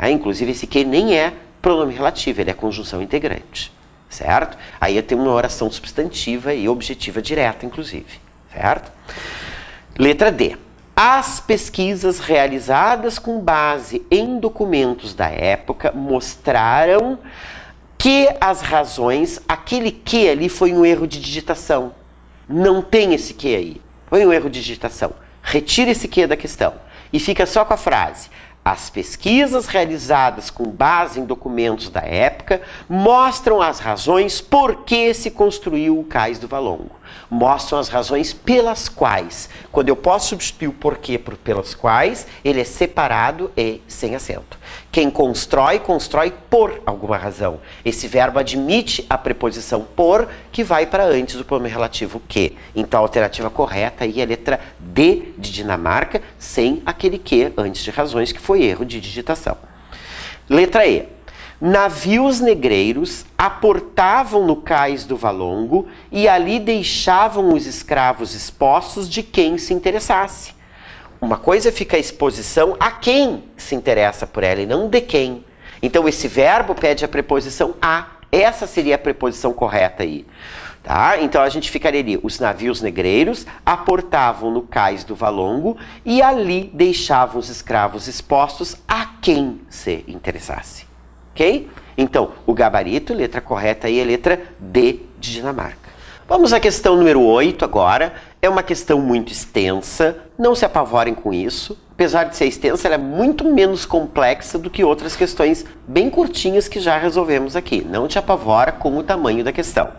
Inclusive esse que nem é pronome relativo, ele é conjunção integrante, certo? Aí eu tenho uma oração substantiva e objetiva direta, inclusive, certo? Letra D. As pesquisas realizadas com base em documentos da época mostraram que as razões, aquele que ali foi um erro de digitação. Não tem esse que aí. Foi um erro de digitação. Retira esse que da questão. E fica só com a frase: as pesquisas realizadas com base em documentos da época mostram as razões por que se construiu o Cais do Valongo. Mostram as razões pelas quais. Quando eu posso substituir o porquê por pelas quais, ele é separado e sem acento. Quem constrói, constrói por alguma razão. Esse verbo admite a preposição por, que vai para antes do pronome relativo que. Então a alternativa correta aí é a letra D de Dinamarca, sem aquele que antes de razões, que foi erro de digitação. Letra E. Navios negreiros aportavam no Cais do Valongo e ali deixavam os escravos expostos de quem se interessasse. Uma coisa fica a exposição a quem se interessa por ela e não de quem. Então esse verbo pede a preposição a. Essa seria a preposição correta aí. Tá? Então a gente ficaria ali: os navios negreiros aportavam no Cais do Valongo e ali deixavam os escravos expostos a quem se interessasse. Ok? Então, o gabarito, letra correta aí é letra D de Dinamarca. Vamos à questão número 8 agora. É uma questão muito extensa, não se apavorem com isso, apesar de ser extensa, ela é muito menos complexa do que outras questões bem curtinhas que já resolvemos aqui. Não te apavora com o tamanho da questão.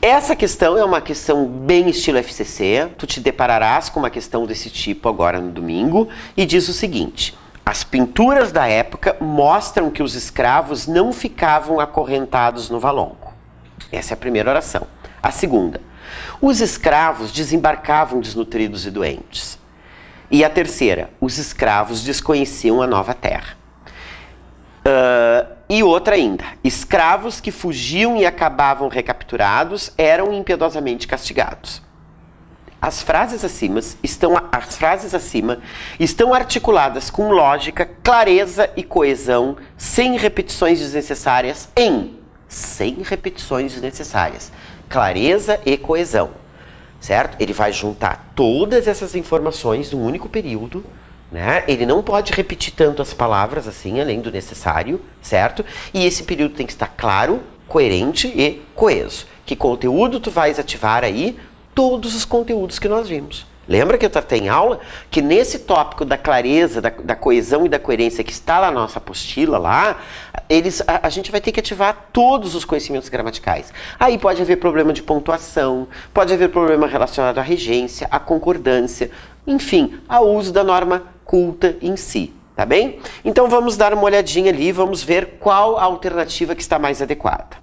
Essa questão é uma questão bem estilo FCC, tu te depararás com uma questão desse tipo agora no domingo, e diz o seguinte: as pinturas da época mostram que os escravos não ficavam acorrentados no valongo. Essa é a primeira oração. A segunda: os escravos desembarcavam desnutridos e doentes. E a terceira: os escravos desconheciam a nova terra. E outra ainda: escravos que fugiam e acabavam recapturados eram impiedosamente castigados. As frases acima estão articuladas com lógica, clareza e coesão, sem repetições desnecessárias sem repetições desnecessárias. Clareza e coesão, certo? Ele vai juntar todas essas informações num único período, né? Ele não pode repetir tanto as palavras assim, além do necessário, certo? E esse período tem que estar claro, coerente e coeso. Que conteúdo tu vais ativar aí? Todos os conteúdos que nós vimos. Lembra que eu tratei em aula que nesse tópico da clareza, da coesão e da coerência que está lá na nossa apostila lá, a gente vai ter que ativar todos os conhecimentos gramaticais. Aí pode haver problema de pontuação, pode haver problema relacionado à regência, à concordância, enfim, ao uso da norma culta em si, tá bem? Então vamos dar uma olhadinha ali, vamos ver qual a alternativa que está mais adequada.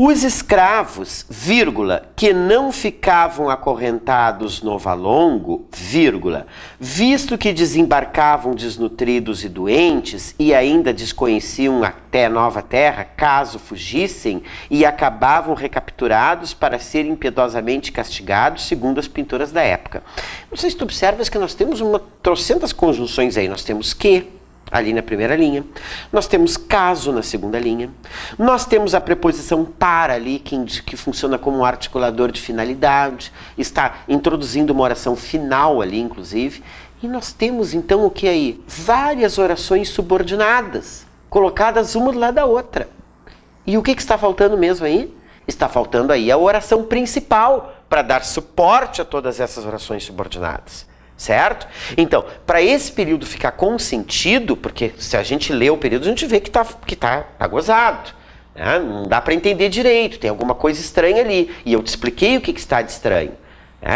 Os escravos, vírgula, que não ficavam acorrentados no valongo, vírgula, visto que desembarcavam desnutridos e doentes e ainda desconheciam até nova terra, caso fugissem, e acabavam recapturados para serem impiedosamente castigados, segundo as pinturas da época. Não sei se tu observas que nós temos trocentas conjunções aí. Nós temos que, ali na primeira linha, nós temos caso na segunda linha, nós temos a preposição para ali, que funciona como um articulador de finalidade, está introduzindo uma oração final ali, inclusive, e nós temos então o que aí? Várias orações subordinadas, colocadas uma do lado da outra. E o que está faltando mesmo aí? Está faltando aí a oração principal para dar suporte a todas essas orações subordinadas. Certo? Então, para esse período ficar com sentido, porque se a gente lê o período, a gente vê que tá gozado. Né? Não dá para entender direito, tem alguma coisa estranha ali. E eu te expliquei o que está de estranho.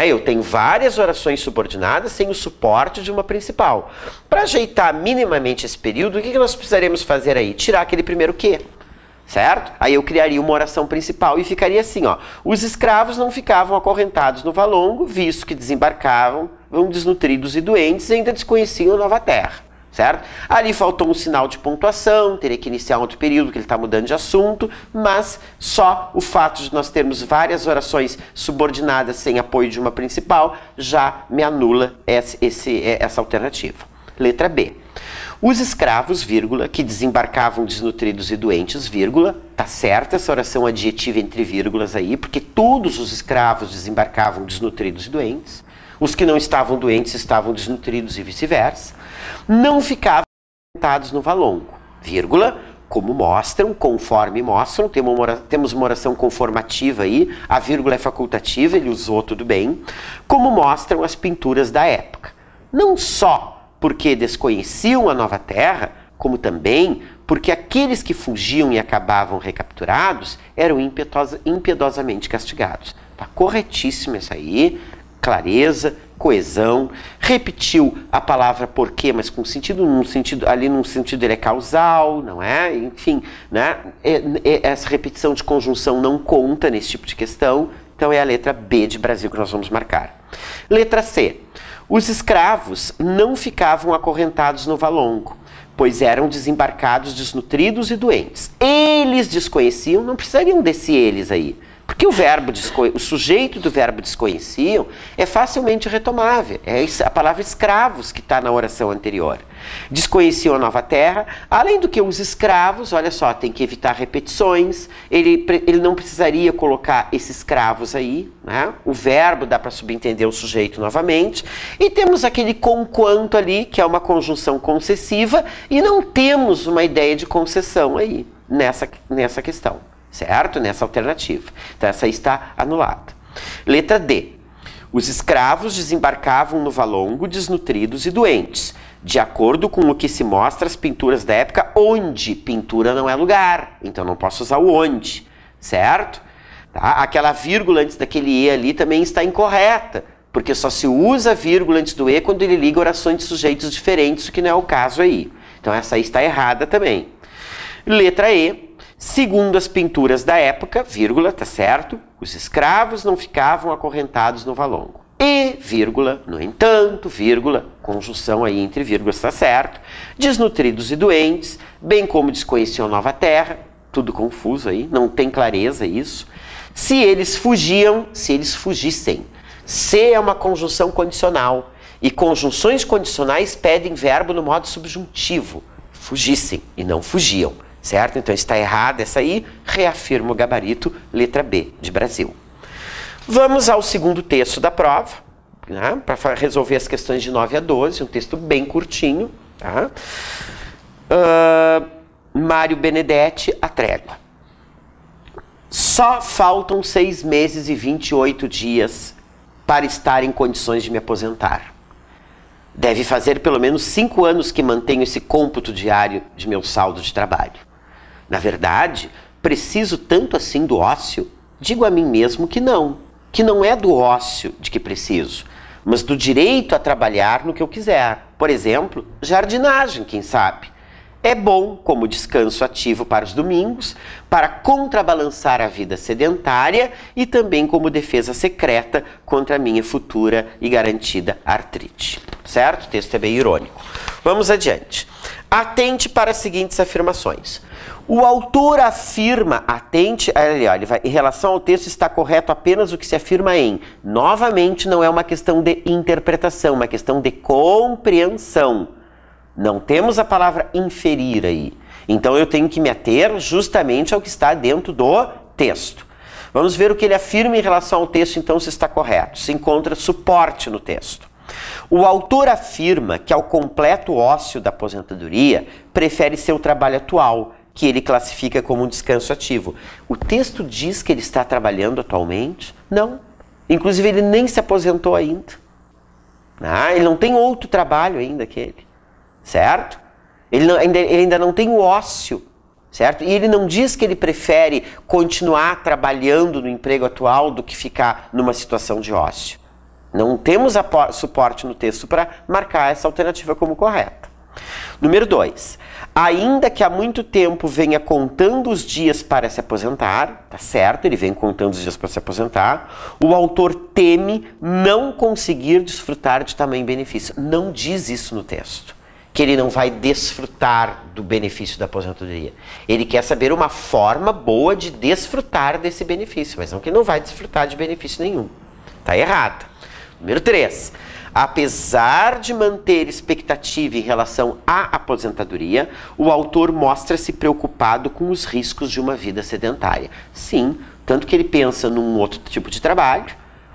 Eu tenho várias orações subordinadas sem o suporte de uma principal. Para ajeitar minimamente esse período, o que nós precisaremos fazer aí? Tirar aquele primeiro que. Certo? Aí eu criaria uma oração principal e ficaria assim, ó: os escravos não ficavam acorrentados no valongo, visto que desembarcavam desnutridos e doentes e ainda desconheciam a nova terra. Certo? Ali faltou um sinal de pontuação, teria que iniciar um outro período, que ele está mudando de assunto, mas só o fato de nós termos várias orações subordinadas sem apoio de uma principal já me anula essa alternativa. Letra B. Os escravos, vírgula, que desembarcavam desnutridos e doentes, vírgula, tá certa essa oração adjetiva entre vírgulas aí, porque todos os escravos desembarcavam desnutridos e doentes, os que não estavam doentes estavam desnutridos e vice-versa, não ficavam acorrentados no valongo, vírgula, como mostram, conforme mostram, temos uma oração conformativa aí, a vírgula é facultativa, ele usou tudo bem, como mostram as pinturas da época. Não só porque desconheciam a nova terra, como também porque aqueles que fugiam e acabavam recapturados eram impiedosamente castigados. Tá corretíssimo essa aí, clareza, coesão, repetiu a palavra porquê, mas com sentido, ali num sentido ele é causal, não é? Enfim, né? Essa repetição de conjunção não conta nesse tipo de questão, então é a letra B de Brasil que nós vamos marcar. Letra C. Os escravos não ficavam acorrentados no valongo, pois eram desembarcados desnutridos e doentes. Eles desconheciam, não precisariam desse eles aí, porque o sujeito do verbo desconheciam é facilmente retomável. É a palavra escravos que está na oração anterior. Desconheciam a nova terra, além do que os escravos, olha só, tem que evitar repetições, ele não precisaria colocar esses escravos aí, né? O verbo dá para subentender o sujeito novamente, e temos aquele conquanto ali, que é uma conjunção concessiva, e não temos uma ideia de concessão aí, nessa questão. Certo? Nessa alternativa. Então essa aí está anulada. Letra D. Os escravos desembarcavam no Valongo desnutridos e doentes, de acordo com o que se mostra as pinturas da época, onde pintura não é lugar, então não posso usar o onde, certo? Tá? Aquela vírgula antes daquele E ali também está incorreta, porque só se usa vírgula antes do E quando ele liga orações de sujeitos diferentes, o que não é o caso aí. Então essa aí está errada também. Letra E, segundo as pinturas da época, vírgula, tá certo? Os escravos não ficavam acorrentados no Valongo. E, vírgula, no entanto, vírgula, conjunção aí entre vírgulas, tá certo? Desnutridos e doentes, bem como desconheciam Nova Terra, tudo confuso aí, não tem clareza isso. Se eles fugiam, se eles fugissem. Se é uma conjunção condicional, e conjunções condicionais pedem verbo no modo subjuntivo. Fugissem e não fugiam, certo? Então está errada essa aí, reafirma o gabarito, letra B de Brasil. Vamos ao segundo texto da prova, né, para resolver as questões de 9 a 12, um texto bem curtinho. Tá? Mário Benedetti, A Trégua. Só faltam 6 meses e 28 dias para estar em condições de me aposentar. Deve fazer pelo menos 5 anos que mantenho esse cômputo diário de meu saldo de trabalho. Na verdade, preciso tanto assim do ócio? Digo a mim mesmo que não é do ócio de que preciso, mas do direito a trabalhar no que eu quiser. Por exemplo, jardinagem, quem sabe? É bom como descanso ativo para os domingos, para contrabalançar a vida sedentária e também como defesa secreta contra a minha futura e garantida artrite. Certo? O texto é bem irônico. Vamos adiante. Atente para as seguintes afirmações. O autor afirma, atente, ele vai, em relação ao texto está correto apenas o que se afirma em. Novamente, não é uma questão de interpretação, uma questão de compreensão. Não temos a palavra inferir aí. Então eu tenho que me ater justamente ao que está dentro do texto. Vamos ver o que ele afirma em relação ao texto, então, se está correto. Se encontra suporte no texto. O autor afirma que ao completo ócio da aposentadoria prefere seu trabalho atual, que ele classifica como um descanso ativo. O texto diz que ele está trabalhando atualmente? Não. Inclusive ele nem se aposentou ainda. Ele não tem outro trabalho ainda que ele. Certo? Ele ainda não tem o ócio, certo? E ele não diz que ele prefere continuar trabalhando no emprego atual do que ficar numa situação de ócio. Não temos suporte no texto para marcar essa alternativa como correta. Número 2. Ainda que há muito tempo venha contando os dias para se aposentar, tá certo? Ele vem contando os dias para se aposentar. O autor teme não conseguir desfrutar de tamanho benefício. Não diz isso no texto, que ele não vai desfrutar do benefício da aposentadoria. Ele quer saber uma forma boa de desfrutar desse benefício, mas não que ele não vai desfrutar de benefício nenhum. Está errado. Número 3. Apesar de manter expectativa em relação à aposentadoria, o autor mostra-se preocupado com os riscos de uma vida sedentária. Sim, tanto que ele pensa num outro tipo de trabalho,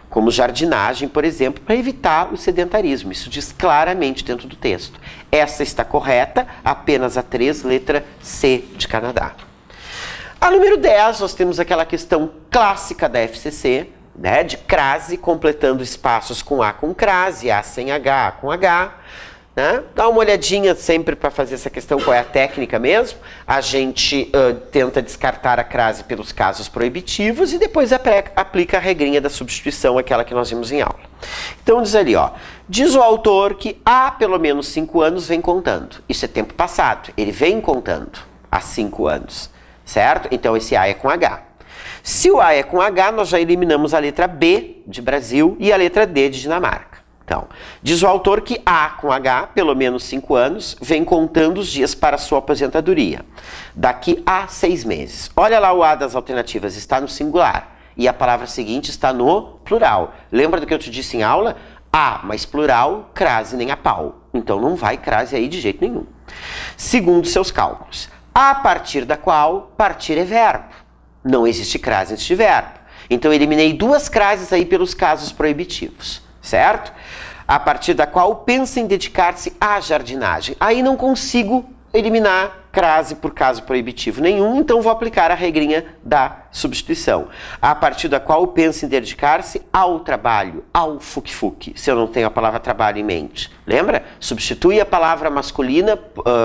como jardinagem, por exemplo, para evitar o sedentarismo. Isso diz claramente dentro do texto. Essa está correta, apenas a 3, letra C de Canadá. A número 10, nós temos aquela questão clássica da FCC, né, de crase, completando espaços com A com crase, A sem H, A com H. Né? Dá uma olhadinha sempre para fazer essa questão, qual é a técnica mesmo. A gente tenta descartar a crase pelos casos proibitivos e depois aplica a regrinha da substituição, aquela que nós vimos em aula. Então diz ali, ó, diz o autor que há pelo menos 5 anos vem contando. Isso é tempo passado, ele vem contando há 5 anos, certo? Então esse A é com H. Se o A é com H, nós já eliminamos a letra B de Brasil e a letra D de Dinamarca. Então, diz o autor que A com H, pelo menos 5 anos, vem contando os dias para sua aposentadoria. Daqui a 6 meses. Olha lá o A das alternativas, está no singular. E a palavra seguinte está no plural. Lembra do que eu te disse em aula? A mais plural, crase nem a pau. Então não vai crase aí de jeito nenhum. Segundo seus cálculos. A partir da qual partir é verbo. Não existe crase antes de verbo. Então eu eliminei 2 crases aí pelos casos proibitivos. Certo? A partir da qual pensa em dedicar-se à jardinagem. Aí não consigo eliminar crase por caso proibitivo nenhum, então vou aplicar a regrinha da substituição, a partir da qual penso em dedicar-se ao trabalho, ao fuque-fuque, se eu não tenho a palavra trabalho em mente. Lembra? Substitui a palavra masculina,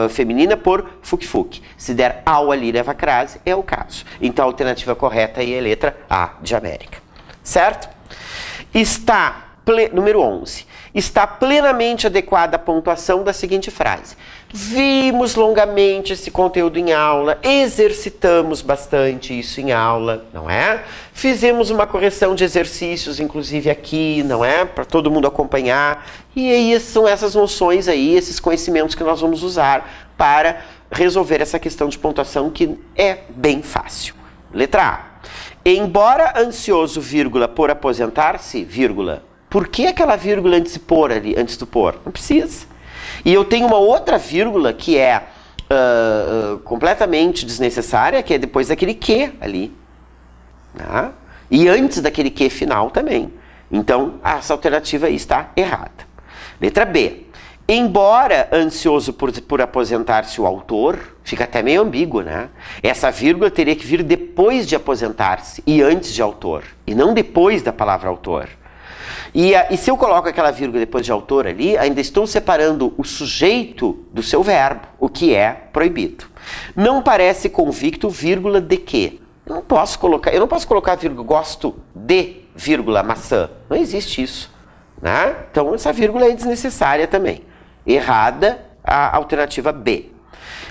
feminina por fuque-fuque. Se der ao ali leva crase, é o caso. Então a alternativa correta aí é a letra A de América. Certo? Número 11. Está plenamente adequada a pontuação da seguinte frase. Vimos longamente esse conteúdo em aula, exercitamos bastante isso em aula, não é? Fizemos uma correção de exercícios, inclusive aqui, não é? Para todo mundo acompanhar. E aí são essas noções aí, esses conhecimentos que nós vamos usar para resolver essa questão de pontuação que é bem fácil. Letra A. Embora ansioso, vírgula, por aposentar-se, vírgula, por que aquela vírgula antes de pôr ali, antes do pôr? Não precisa. E eu tenho uma outra vírgula que é completamente desnecessária, que é depois daquele que ali. Tá? E antes daquele que final também. Então, essa alternativa aí está errada. Letra B. Embora ansioso por aposentar-se o autor, fica até meio ambíguo, né? Essa vírgula teria que vir depois de aposentar-se e antes de autor, e não depois da palavra autor. E se eu coloco aquela vírgula depois de autor ali, ainda estou separando o sujeito do seu verbo, o que é proibido. Não parece convicto, vírgula, de quê? Eu não posso colocar vírgula, gosto de, vírgula, maçã. Não existe isso. Né? Então essa vírgula é desnecessária também. Errada a alternativa B.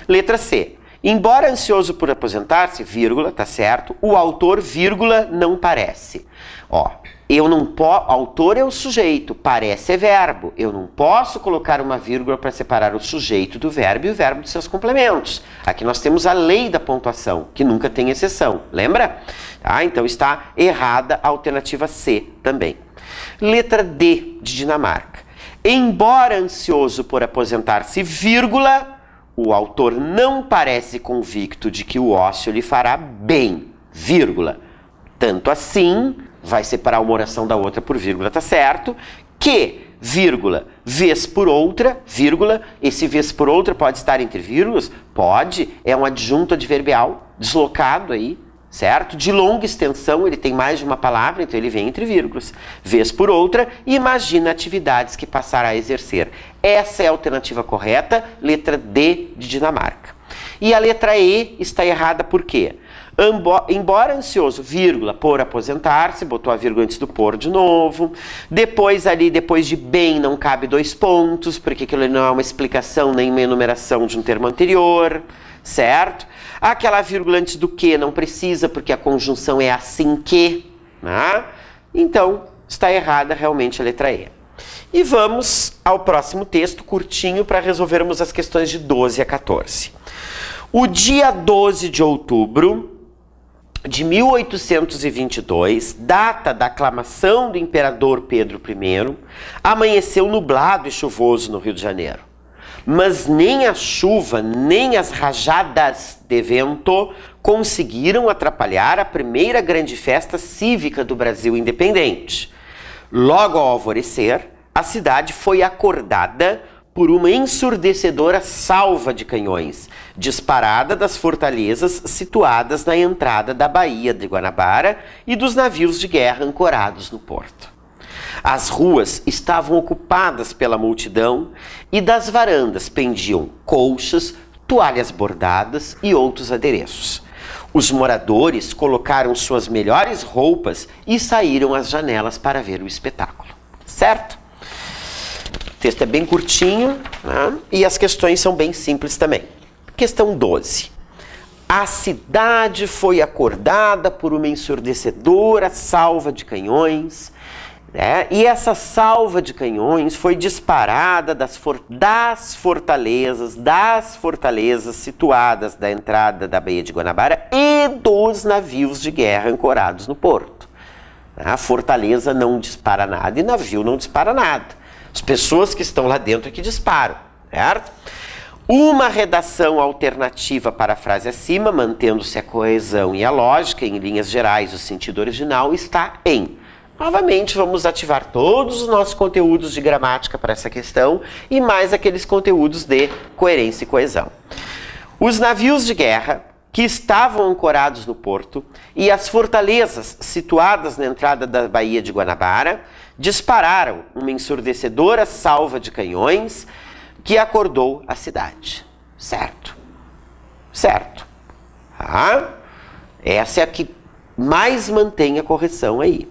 Letra C. Embora ansioso por aposentar-se, vírgula, tá certo, o autor, vírgula, não parece. Ó, autor é o sujeito, parece é verbo. Eu não posso colocar uma vírgula para separar o sujeito do verbo e o verbo de seus complementos. Aqui nós temos a lei da pontuação, que nunca tem exceção, lembra? Tá? Então está errada a alternativa C também. Letra D de Dinamarca. Embora ansioso por aposentar-se, vírgula, o autor não parece convicto de que o ócio lhe fará bem, vírgula. Tanto assim, vai separar uma oração da outra por vírgula, tá certo? Que, vírgula, vez por outra, vírgula, esse vez por outra pode estar entre vírgulas? Pode, é um adjunto adverbial deslocado aí, certo? De longa extensão, ele tem mais de uma palavra, então ele vem entre vírgulas. Vez por outra, imagina atividades que passará a exercer. Essa é a alternativa correta, letra D de Dinamarca. E a letra E está errada por quê? Embora ansioso, vírgula, por aposentar-se, botou a vírgula antes do por de novo. Depois ali, depois de bem, não cabe 2 pontos, porque aquilo não é uma explicação nem uma enumeração de um termo anterior, certo? Aquela vírgula antes do que não precisa, porque a conjunção é assim que, né? Então, está errada realmente a letra E. E vamos ao próximo texto, curtinho, para resolvermos as questões de 12 a 14. O dia 12 de outubro de 1822, data da aclamação do imperador Pedro I, amanheceu nublado e chuvoso no Rio de Janeiro. Mas nem a chuva, nem as rajadas de vento conseguiram atrapalhar a primeira grande festa cívica do Brasil independente. Logo ao alvorecer, a cidade foi acordada por uma ensurdecedora salva de canhões, disparada das fortalezas situadas na entrada da Baía de Guanabara e dos navios de guerra ancorados no porto. As ruas estavam ocupadas pela multidão e das varandas pendiam colchas, toalhas bordadas e outros adereços. Os moradores colocaram suas melhores roupas e saíram às janelas para ver o espetáculo. Certo? O texto é bem curtinho, né? E as questões são bem simples também. Questão 12. A cidade foi acordada por uma ensurdecedora salva de canhões, né? E essa salva de canhões foi disparada das fortalezas situadas da entrada da Baía de Guanabara e dos navios de guerra ancorados no porto. A fortaleza não dispara nada e navio não dispara nada. As pessoas que estão lá dentro é que disparam, certo? Uma redação alternativa para a frase acima, mantendo-se a coesão e a lógica, em linhas gerais, o sentido original, está em. Novamente, vamos ativar todos os nossos conteúdos de gramática para essa questão e mais aqueles conteúdos de coerência e coesão. Os navios de guerra que estavam ancorados no porto e as fortalezas situadas na entrada da Baía de Guanabara dispararam uma ensurdecedora salva de canhões que acordou a cidade. Certo. Certo. Essa é a que mais mantém a correção aí.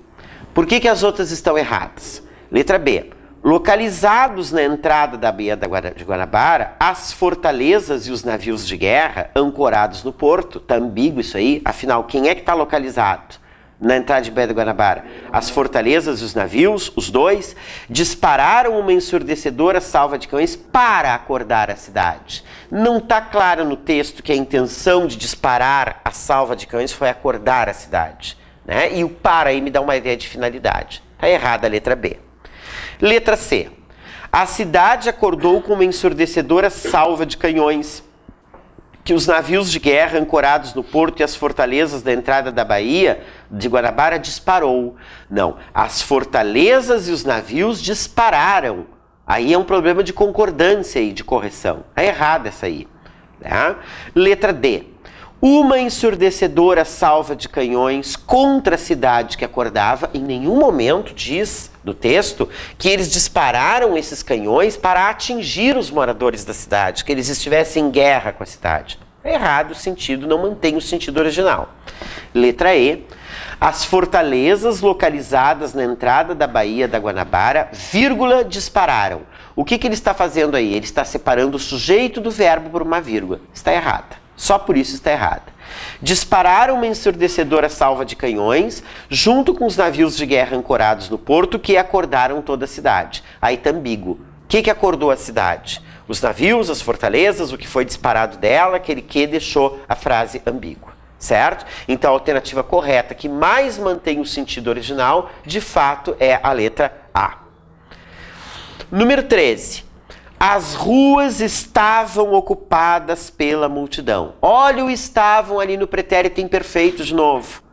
Por que as outras estão erradas? Letra B. Localizados na entrada da Baía de Guanabara, as fortalezas e os navios de guerra ancorados no porto. Está ambíguo isso aí. Afinal, quem é que está localizado na entrada de Baía de Guanabara? As fortalezas e os navios, os dois, dispararam uma ensurdecedora salva de canhões para acordar a cidade. Não está claro no texto que a intenção de disparar a salva de canhões foi acordar a cidade, né? E o para aí me dá uma ideia de finalidade. Está errada a letra B. Letra C. A cidade acordou com uma ensurdecedora salva de canhões que os navios de guerra ancorados no porto e as fortalezas da entrada da Baía de Guanabara disparou. Não, as fortalezas e os navios dispararam. Aí é um problema de concordância e de correção. É errada essa aí. Tá? Letra D. Uma ensurdecedora salva de canhões contra a cidade que acordava. Em nenhum momento diz no texto que eles dispararam esses canhões para atingir os moradores da cidade, que eles estivessem em guerra com a cidade. É errado o sentido, não mantém o sentido original. Letra E. As fortalezas localizadas na entrada da Baía da Guanabara, vírgula, dispararam. O que ele está fazendo aí? Ele está separando o sujeito do verbo por uma vírgula. Está errada. Só por isso está errada. Dispararam uma ensurdecedora salva de canhões junto com os navios de guerra ancorados no porto que acordaram toda a cidade. Aí está ambíguo. O que acordou a cidade? Os navios, as fortalezas, o que foi disparado dela, aquele que deixou a frase ambígua. Certo? Então a alternativa correta que mais mantém o sentido original, de fato, é a letra A. Número 13. As ruas estavam ocupadas pela multidão. Olha o estavam ali no pretérito imperfeito de novo.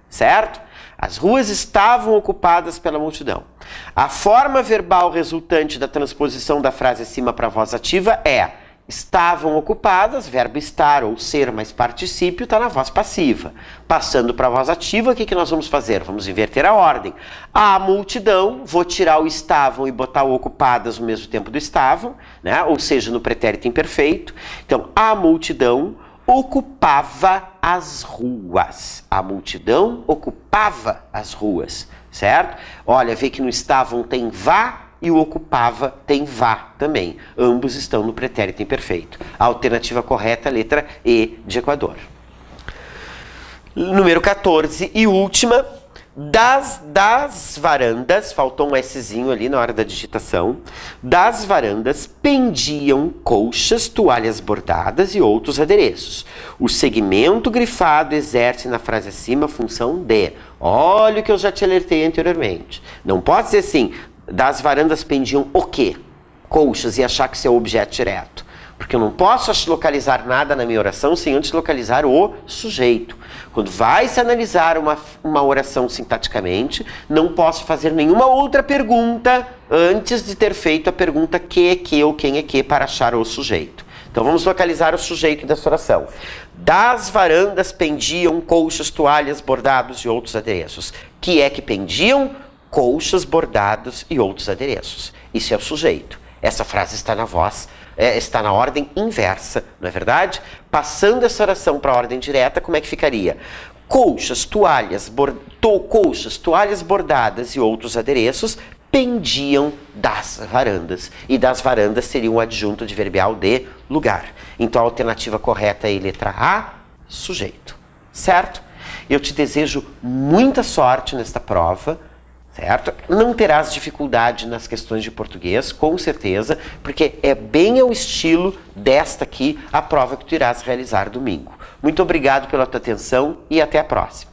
Certo? As ruas estavam ocupadas pela multidão. A forma verbal resultante da transposição da frase acima para a voz ativa é estavam ocupadas, verbo estar ou ser mais particípio está na voz passiva. Passando para a voz ativa, o que nós vamos fazer? Vamos inverter a ordem. A multidão, vou tirar o estavam e botar o ocupadas no mesmo tempo do estavam, né? Ou seja, no pretérito imperfeito. Então, a multidão ocupava as ruas. A multidão ocupava as ruas, certo? Olha, vê que no estavam tem vá, e o ocupava tem vá também. Ambos estão no pretérito imperfeito. A alternativa correta, letra E de Equador. Número 14 e última. Das varandas, faltou um Szinho ali na hora da digitação, das varandas pendiam colchas, toalhas bordadas e outros adereços. O segmento grifado exerce na frase acima a função de. Olha o que eu já te alertei anteriormente. Não pode dizer assim, das varandas pendiam o quê? Colchas, e achar que isso é o objeto direto. Porque eu não posso localizar nada na minha oração sem antes localizar o sujeito. Quando vai se analisar uma oração sintaticamente, não posso fazer nenhuma outra pergunta antes de ter feito a pergunta que ou quem é que para achar o sujeito. Então vamos localizar o sujeito dessa oração. Das varandas pendiam colchas, toalhas, bordados e outros adereços. Que é que pendiam? Colchas, bordados e outros adereços. Isso é o sujeito. Essa frase está na voz, está na ordem inversa, não é verdade? Passando essa oração para a ordem direta, como é que ficaria? Colchas, toalhas, bordadas e outros adereços pendiam das varandas. E das varandas seria um adjunto adverbial de lugar. Então a alternativa correta é letra A, sujeito. Certo? Eu te desejo muita sorte nesta prova. Certo? Não terás dificuldade nas questões de português, com certeza, porque é bem ao estilo desta aqui a prova que tu irás realizar domingo. Muito obrigado pela tua atenção e até a próxima.